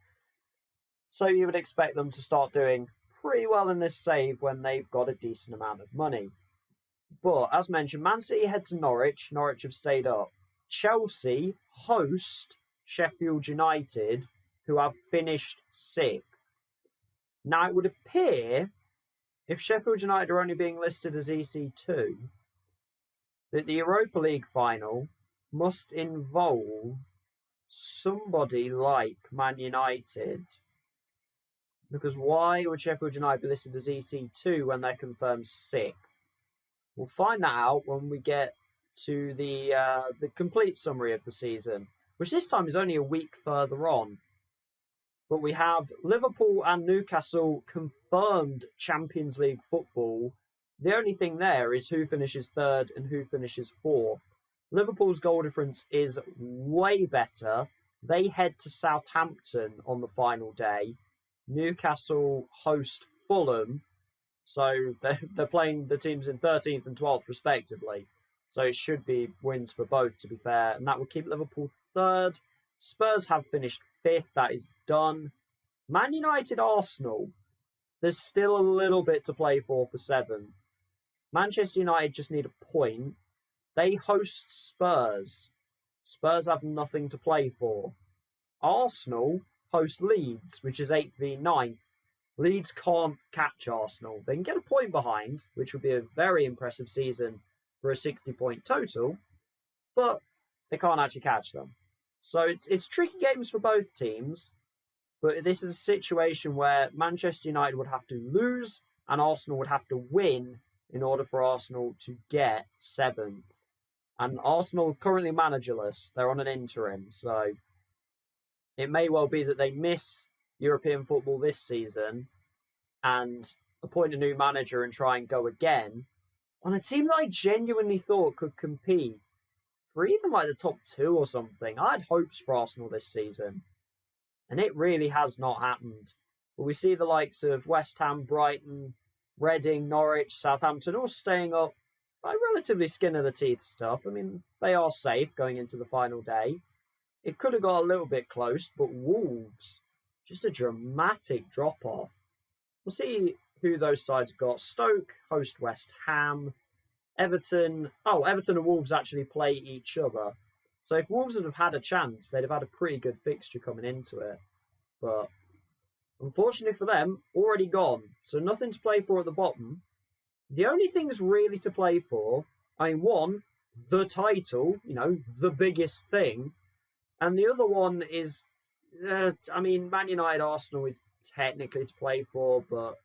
So you would expect them to start doing pretty well in this save when they've got a decent amount of money. But as mentioned, Man City head to Norwich. Norwich have stayed up. Chelsea host Sheffield United, who have finished 6th. Now, it would appear, if Sheffield United are only being listed as EC2, that the Europa League final must involve somebody like Man United. Because why would Sheffield United be listed as EC2 when they're confirmed 6th? We'll find that out when we get to the complete summary of the season, which this time is only a week further on. But we have Liverpool and Newcastle confirmed Champions League football. The only thing there is who finishes 3rd and who finishes 4th. Liverpool's goal difference is way better. They head to Southampton on the final day. Newcastle host Fulham. So they're playing the teams in 13th and 12th respectively. So it should be wins for both, to be fair. And that will keep Liverpool 3rd. Spurs have finished 5th. That is done. Man United, Arsenal. There's still a little bit to play for 7th. Manchester United just need a point. They host Spurs. Spurs have nothing to play for. Arsenal host Leeds, which is 8th v 9th. Leeds can't catch Arsenal. They can get a point behind, which would be a very impressive season for a 60-point total, but they can't actually catch them. So it's tricky games for both teams, but this is a situation where Manchester United would have to lose and Arsenal would have to win in order for Arsenal to get 7th. And Arsenal are currently managerless. They're on an interim, so it may well be that they miss European football this season and appoint a new manager and try and go again on a team that I genuinely thought could compete for even like the top 2 or something. I had hopes for Arsenal this season, and it really has not happened. But we see the likes of West Ham, Brighton, Reading, Norwich, Southampton all staying up by relatively skin of the teeth stuff. I mean, they are safe going into the final day. It could have got a little bit close, but Wolves, just a dramatic drop-off. We'll see who those sides have got. Stoke host West Ham. Everton and Wolves actually play each other. So if Wolves would have had a chance, they'd have had a pretty good fixture coming into it. But unfortunately for them, already gone. So nothing to play for at the bottom. The only things really to play for, one, the title, the biggest thing. And the other one is, Man United, Arsenal is technically to play for, but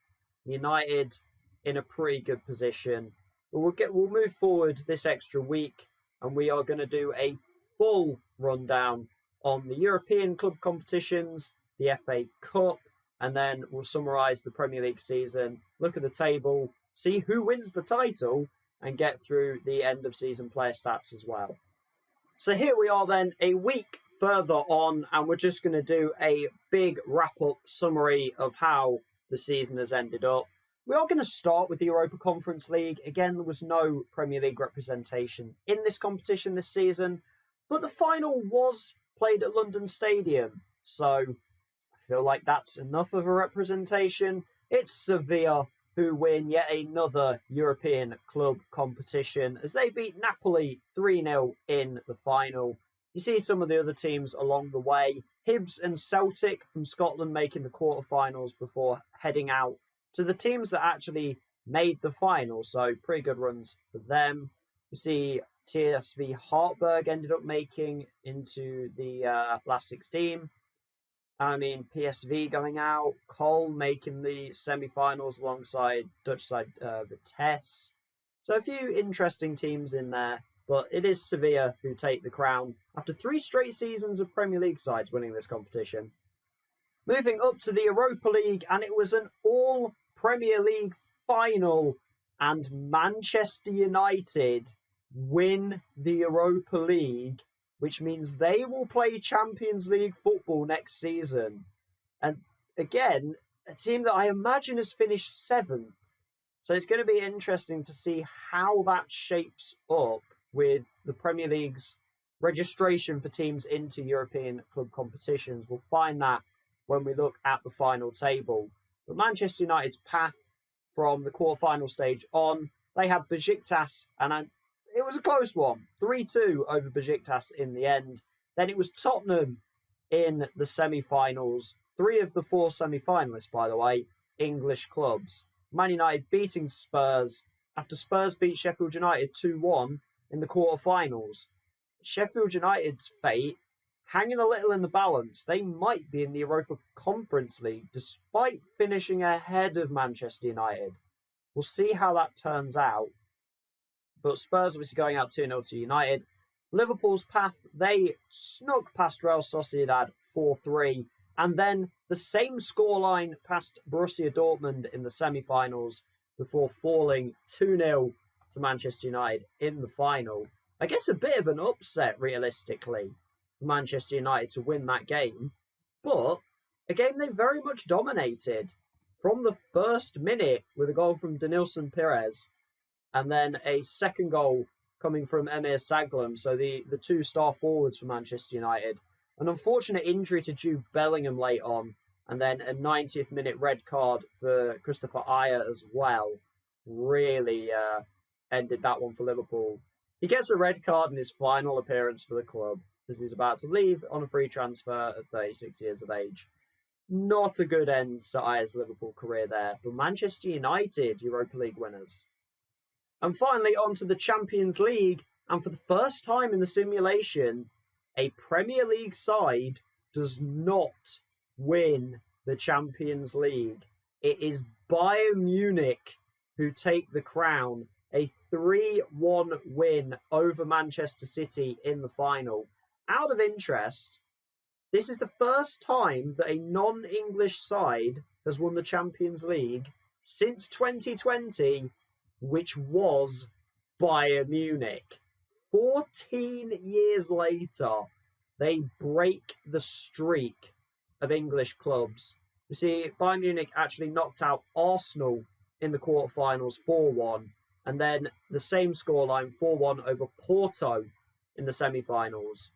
United in a pretty good position. But we'll move forward this extra week, and we are going to do a full rundown on the European club competitions, the FA Cup, and then we'll summarise the Premier League season, look at the table, see who wins the title, and get through the end of season player stats as well. So here we are then, a week further on, and we're just going to do a big wrap-up summary of how the season has ended up. We are going to start with the Europa Conference League. Again, there was no Premier League representation in this competition this season, but the final was played at London Stadium, so I feel like that's enough of a representation. It's Sevilla who win yet another European club competition as they beat Napoli 3-0 in the final. You see some of the other teams along the way. Hibs and Celtic from Scotland making the quarterfinals before heading out to the teams that actually made the final. So pretty good runs for them. You see TSV Hartberg ended up making into the last 16. I mean, PSV going out, Cole making the semi-finals alongside Dutch side Vitesse. So a few interesting teams in there, but it is Sevilla who take the crown after 3 straight seasons of Premier League sides winning this competition. Moving up to the Europa League, and it was an all Premier League final, and Manchester United win the Europa League, which means they will play Champions League football next season. And again, a team that I imagine has finished 7th. So it's going to be interesting to see how that shapes up with the Premier League's registration for teams into European club competitions. We'll find that when we look at the final table. But Manchester United's path from the quarter-final stage on, they had Besiktas, and it was a close one, 3-2 over Besiktas in the end. Then it was Tottenham in the semi-finals. 3 of the 4 semi-finalists, by the way, English clubs. Man United beating Spurs after Spurs beat Sheffield United 2-1 in the quarter-finals. Sheffield United's fate hanging a little in the balance. They might be in the Europa Conference League despite finishing ahead of Manchester United. We'll see how that turns out. But Spurs obviously going out 2-0 to United. Liverpool's path, they snuck past Real Sociedad 4-3. And then the same scoreline past Borussia Dortmund in the semi-finals before falling 2-0 to Manchester United in the final. I guess a bit of an upset, realistically, for Manchester United to win that game. But a game they very much dominated from the first minute with a goal from Denilson Perez and then a second goal coming from Emir Saglam, so the 2 star forwards for Manchester United. An unfortunate injury to Jude Bellingham late on, and then a 90th minute red card for Christopher Ayer as well. Really ended that one for Liverpool. He gets a red card in his final appearance for the club, as he's about to leave on a free transfer at 36 years of age. Not a good end to Ayer's Liverpool career there, but Manchester United, Europa League winners. And finally, on to the Champions League, and for the first time in the simulation, a Premier League side does not win the Champions League. It is Bayern Munich who take the crown, a 3-1 win over Manchester City in the final. Out of interest, this is the first time that a non-English side has won the Champions League since 2020, which was Bayern Munich. 14 years later, they break the streak of English clubs. You see, Bayern Munich actually knocked out Arsenal in the quarterfinals 4-1, and then the same scoreline 4-1 over Porto in the semi-finals.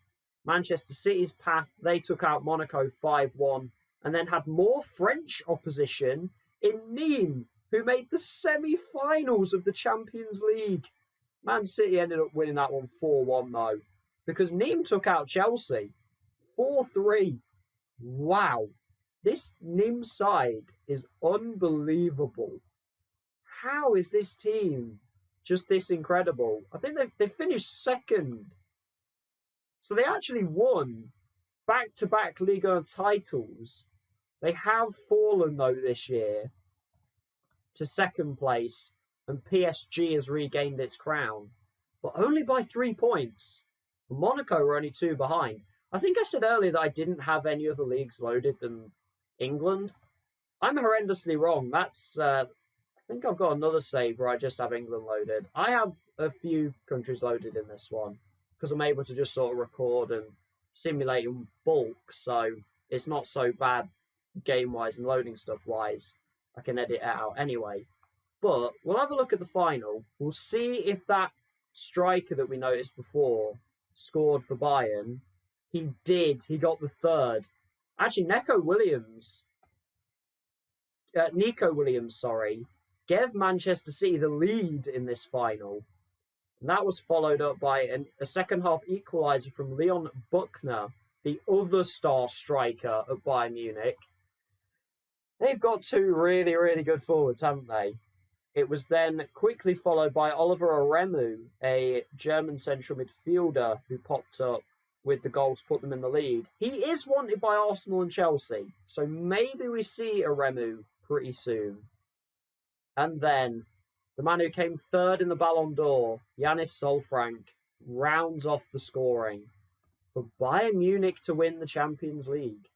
Manchester City's path, they took out Monaco 5-1, and then had more French opposition in Nîmes, who made the semi-finals of the Champions League. Man City ended up winning that one 4-1 though, because Nîmes took out Chelsea 4-3. Wow. This Nîmes side is unbelievable. How is this team just this incredible? I think they finished second. So they actually won back-to-back Ligue 1 titles. They have fallen, though, this year to second place, and PSG has regained its crown, but only by 3 points. Monaco were only 2 behind. I think I said earlier that I didn't have any other leagues loaded than England. I'm horrendously wrong. That's I think I've got another save where I just have England loaded. I have a few countries loaded in this one because I'm able to just sort of record and simulate in bulk, so it's not so bad game-wise and loading stuff-wise. I can edit it out anyway. But we'll have a look at the final. We'll see if that striker that we noticed before scored for Bayern. He did. He got the third. Actually, Nico Williams, gave Manchester City the lead in this final. And that was followed up by a second-half equaliser from Leon Buchner, the other star striker at Bayern Munich. They've got 2 really, really good forwards, haven't they? It was then quickly followed by Oliver Oremu, a German central midfielder who popped up with the goal to put them in the lead. He is wanted by Arsenal and Chelsea, so maybe we see Oremu pretty soon. And then the man who came third in the Ballon d'Or, Yannis Solfrank, rounds off the scoring for Bayern Munich to win the Champions League.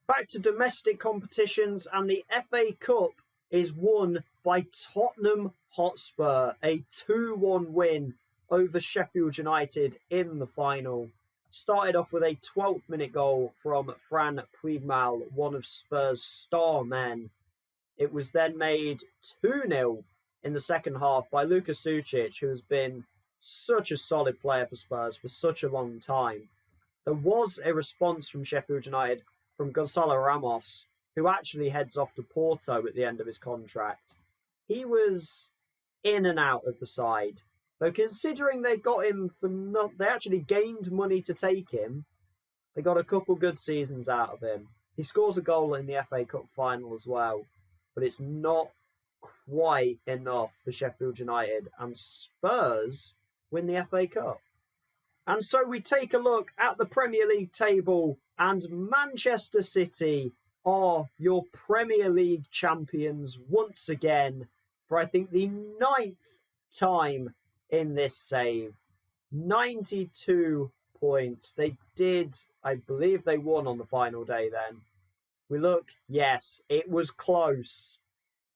Back to domestic competitions, and the FA Cup is won by Tottenham Hotspur, a 2-1 win over Sheffield United in the final. Started off with a 12th minute goal from Fran Puigmal, one of Spurs' star men. It was then made 2-0 in the second half by Luka Sucic, who has been such a solid player for Spurs for such a long time. There was a response from Sheffield United from Gonzalo Ramos, who actually heads off to Porto at the end of his contract. He was in and out of the side. Though considering they got him for they actually gained money to take him, they got a couple good seasons out of him. He scores a goal in the FA Cup final as well, but it's not quite enough for Sheffield United, and Spurs win the FA Cup. And so we take a look at the Premier League table, and Manchester City are your Premier League champions once again for, I think, the 9th time in this save. 92 points. They did, I believe they won on the final day then. We look, yes, it was close.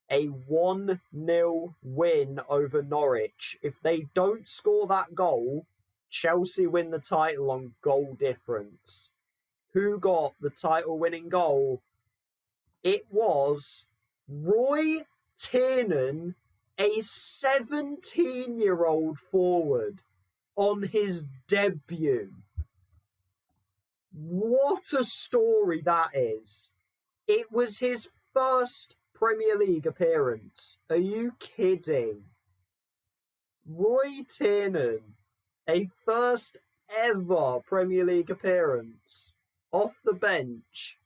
A 1-0 win over Norwich. If they don't score that goal, Chelsea win the title on goal difference. Who got the title-winning goal? It was Roy Tiernan, a 17-year-old forward, on his debut. What a story that is. It was his first Premier League appearance. Are you kidding? Roy Tiernan, a first ever Premier League appearance, off the bench,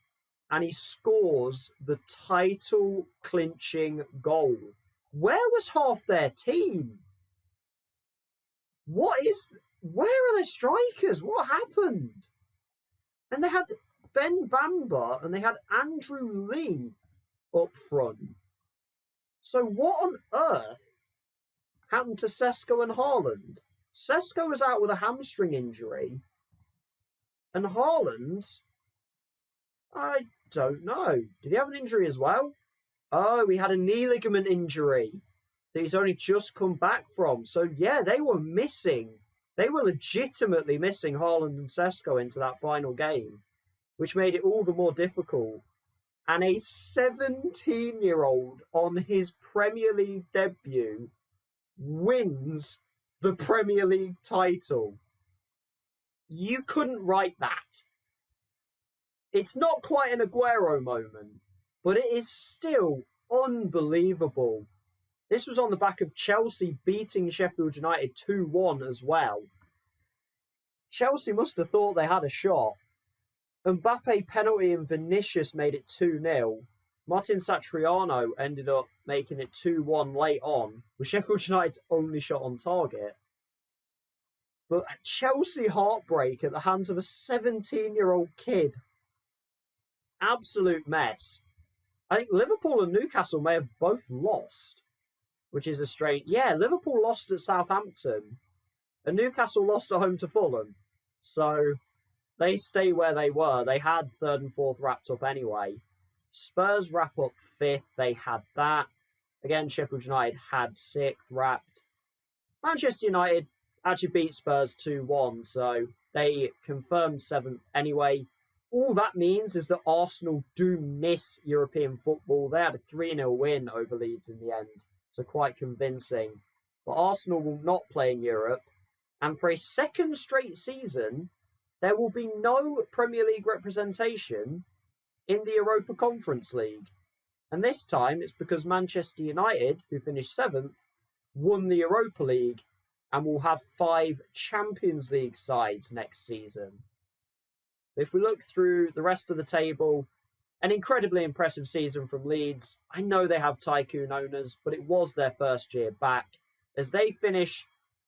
and he scores the title-clinching goal. Where was half their team? Where are their strikers? What happened? And they had Ben Bamba and they had Andrew Lee up front. So what on earth happened to Sesko and Haaland? Sesko was out with a hamstring injury, and Haaland, I don't know. Did he have an injury as well? Oh, he had a knee ligament injury that he's only just come back from. So yeah, they were missing. They were legitimately missing Haaland and Sesko into that final game, which made it all the more difficult. And a 17-year-old on his Premier League debut wins the Premier League title. You couldn't write that. It's not quite an Aguero moment, but it is still unbelievable. This was on the back of Chelsea beating Sheffield United 2-1 as well. Chelsea must have thought they had a shot. Mbappe penalty and Vinicius made it 2-0. Martin Satriano ended up making it 2-1 late on, with Sheffield United's only shot on target. But a Chelsea heartbreak at the hands of a 17-year-old kid. Absolute mess. I think Liverpool and Newcastle may have both lost, which is a strange... Yeah, Liverpool lost at Southampton, and Newcastle lost at home to Fulham. So they stay where they were. They had 3rd and 4th wrapped up anyway. Spurs wrap up 5th. They had that. Again, Sheffield United had 6th wrapped. Manchester United actually beat Spurs 2-1, so they confirmed 7th anyway. All that means is that Arsenal do miss European football. They had a 3-0 win over Leeds in the end, so quite convincing. But Arsenal will not play in Europe, and for a second straight season, there will be no Premier League representation in the Europa Conference League. And this time it's because Manchester United, who finished 7th, won the Europa League and will have 5 Champions League sides next season. If we look through the rest of the table, An incredibly impressive season from Leeds. I know they have tycoon owners, but it was their first year back as they finish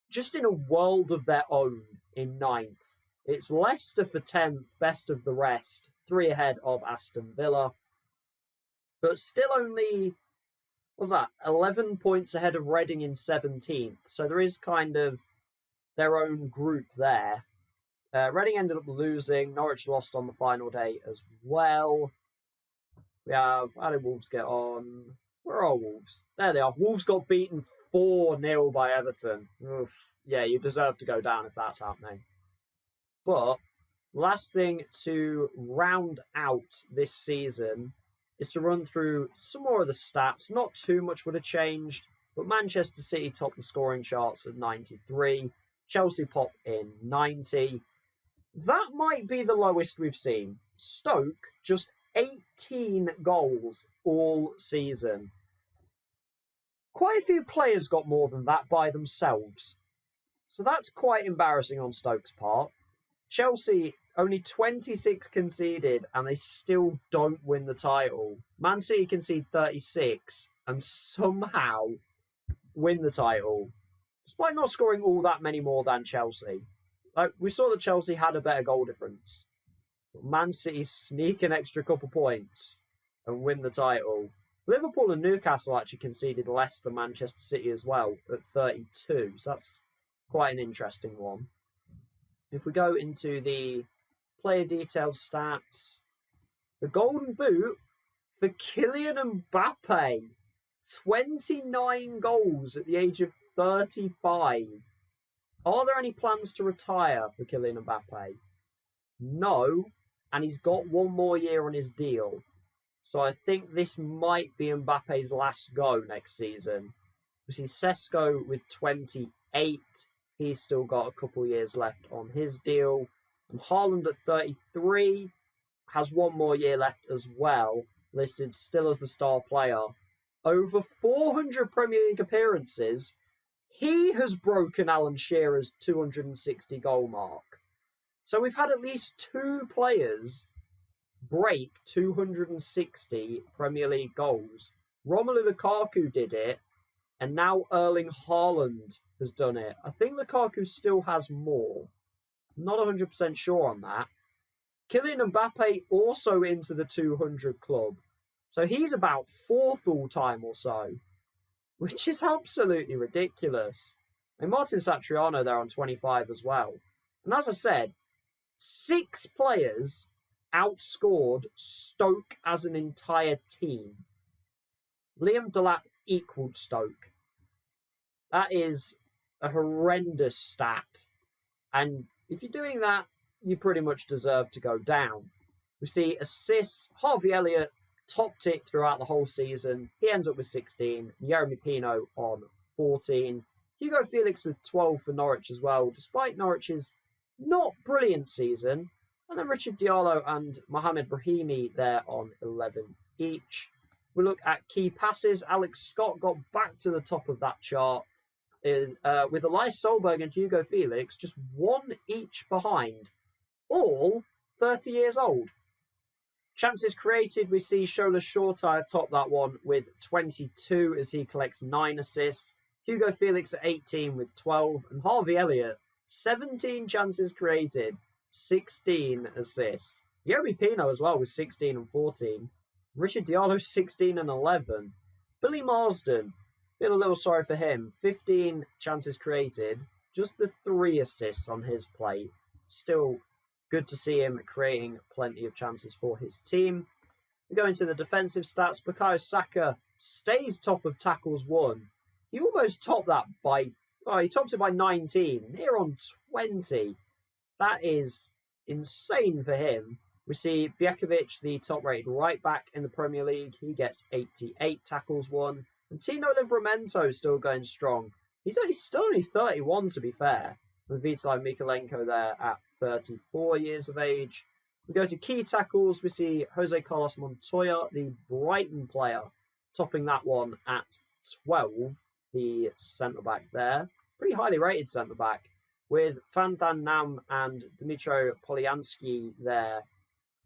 just in a world of their own in ninth. It's Leicester for 10th, best of the rest, 3 ahead of Aston Villa. But still only, 11 points ahead of Reading in 17th. So there is kind of their own group there. Reading ended up losing. Norwich lost on the final day as well. We have, how did Wolves get on? Where are Wolves? There they are. Wolves got beaten 4-0 by Everton. Oof. Yeah, you deserve to go down if that's happening. But last thing to round out this season is to run through some more of the stats. Not too much would have changed, but Manchester City topped the scoring charts at 93. Chelsea popped in 90. That might be the lowest we've seen. Stoke, just 18 goals all season. Quite a few players got more than that by themselves. So that's quite embarrassing on Stoke's part. Chelsea, only 26 conceded, and they still don't win the title. Man City concede 36 and somehow win the title, despite not scoring all that many more than Chelsea. We saw that Chelsea had a better goal difference. But Man City sneak an extra couple points and win the title. Liverpool and Newcastle actually conceded less than Manchester City as well at 32. So that's quite an interesting one. If we go into the player detailed stats, the Golden Boot for Kylian Mbappe, 29 goals at the age of 35. Are there any plans to retire for Kylian Mbappe? No, and he's got one more year on his deal. So I think this might be Mbappe's last go next season. We see Sesko with 28. He's still got a couple years left on his deal. And Haaland at 33 has one more year left as well, listed still as the star player. Over 400 Premier League appearances. He has broken Alan Shearer's 260 goal mark. So we've had at least 2 players break 260 Premier League goals. Romelu Lukaku did it, and now Erling Haaland has done it. I think Lukaku still has more. Not 100% sure on that. Kylian Mbappe also into the 200 club. So he's about 4th all-time or so, which is absolutely ridiculous. And Martin Satriano there on 25 as well. And as I said, 6 players outscored Stoke as an entire team. Liam Delap equaled Stoke. That is a horrendous stat. And if you're doing that, you pretty much deserve to go down. We see assists. Harvey Elliott topped it throughout the whole season. He ends up with 16. Yeremy Pino on 14. Hugo Felix with 12 for Norwich as well, despite Norwich's not brilliant season. And then Richard Diallo and Mohamed Brahimi there on 11 each. We look at key passes. Alex Scott got back to the top of that chart with Elias Solberg and Hugo Felix just 1 each behind, all 30 years old. Chances created, we see Shola Shortire top that one with 22 as he collects 9 assists. Hugo Felix at 18 with 12. And Harvey Elliott, 17 chances created, 16 assists. Yeremy Pino as well with 16 and 14. Richard Diallo, 16 and 11. Billy Marsden, feel a little sorry for him. 15 chances created, just the 3 assists on his plate. Still good to see him creating plenty of chances for his team. We go into the defensive stats. Bukayo Saka stays top of tackles won. He almost topped that he tops it by 19. Here on 20. That is insane for him. We see Bjekovic, the top-rated right-back in the Premier League. He gets 88 tackles won. And Tino Livramento still going strong. He's still only 31, to be fair, with Vitaly Mikalenko there at 34 years of age. We go to key tackles. We see Jose Carlos Montoya, the Brighton player, topping that one at 12, the centre-back there. Pretty highly rated centre-back, with Van Dan Nam and Dmitro Polyansky there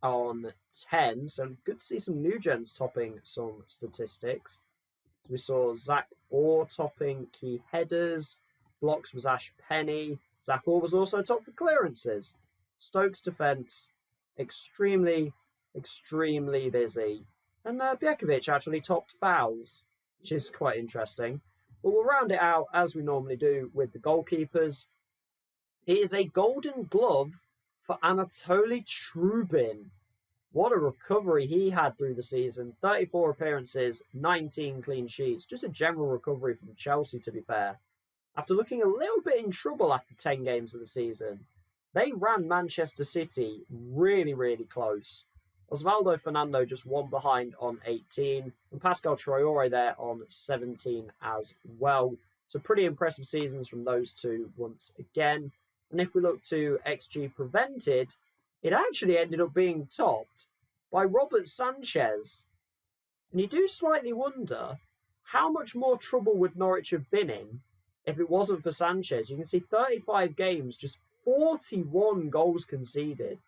on 10. So good to see some new gens topping some statistics. We saw Zach Orr topping key headers. Blocks was Ash Penny. Zach Orr was also top for clearances. Stoke's defence, extremely busy. And Bjekovic actually topped fouls, which is quite interesting. But we'll round it out as we normally do with the goalkeepers. It is a golden glove for Anatoly Trubin. What a recovery he had through the season. 34 appearances, 19 clean sheets. Just a general recovery from Chelsea, to be fair. After looking a little bit in trouble after 10 games of the season, they ran Manchester City really close. Osvaldo Fernando just one behind on 18, and Pascal Traore there on 17 as well. So pretty impressive seasons from those two once again. And if we look to XG prevented, it actually ended up being topped by Robert Sanchez. And you do slightly wonder, how much more trouble would Norwich have been in if it wasn't for Sanchez? You can see 35 games, just 41 goals conceded.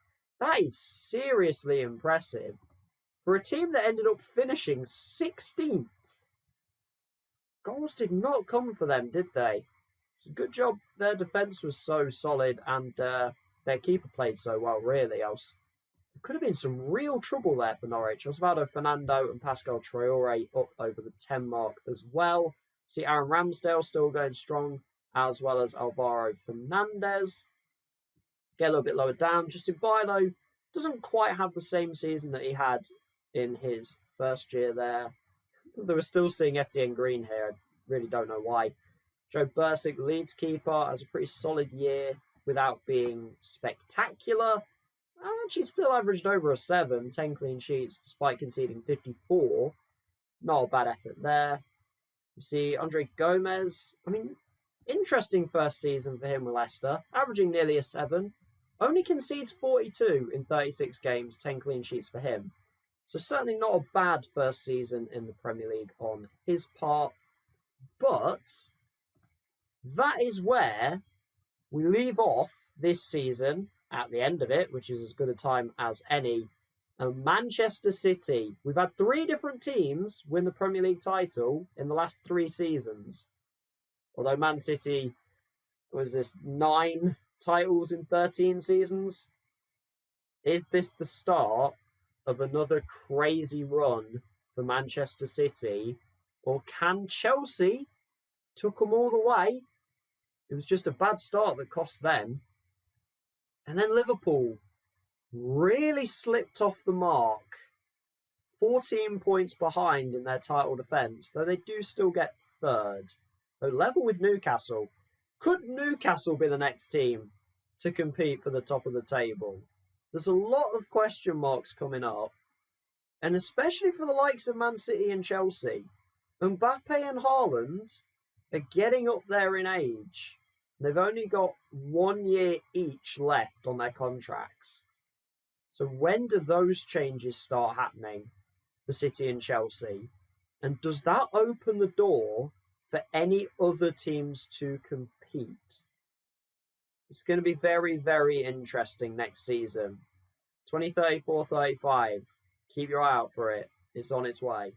That is seriously impressive for a team that ended up finishing 16th. Goals did not come for them, did they? It's a good job their defence was so solid and their keeper played so well, really. There could have been some real trouble there for Norwich. Osvaldo Fernando and Pascal Traore up over the 10 mark as well. See Aaron Ramsdale still going strong, as well as Alvaro Fernandez. Get a little bit lower down. Justin Bilo doesn't quite have the same season that he had in his first year there. They were still seeing Etienne Green here. I really don't know why. Joe Bursick, Leeds keeper, has a pretty solid year without being spectacular. Actually still averaged over a 7, 10 clean sheets despite conceding 54. Not a bad effort there. You see Andre Gomez. Interesting first season for him with Leicester, averaging nearly a 7. Only concedes 42 in 36 games, 10 clean sheets for him. So certainly not a bad first season in the Premier League on his part. But that is where we leave off this season at the end of it, which is as good a time as any. And Manchester City. We've had 3 different teams win the Premier League title in the last 3 seasons. Although Man City, was this 9 titles in 13 seasons? Is this the start of another crazy run for Manchester City? Or can Chelsea took them all the way? It was just a bad start that cost them. And then Liverpool really slipped off the mark. 14 points behind in their title defence, though they do still get 3rd. So level with Newcastle. Could Newcastle be the next team to compete for the top of the table? There's a lot of question marks coming up. And especially for the likes of Man City and Chelsea. Mbappe and Haaland are getting up there in age. They've only got 1 year each left on their contracts. So when do those changes start happening for City and Chelsea? And does that open the door for any other teams to compete? It's going to be very interesting next season. 2034-35. Keep your eye out for it. It's on its way.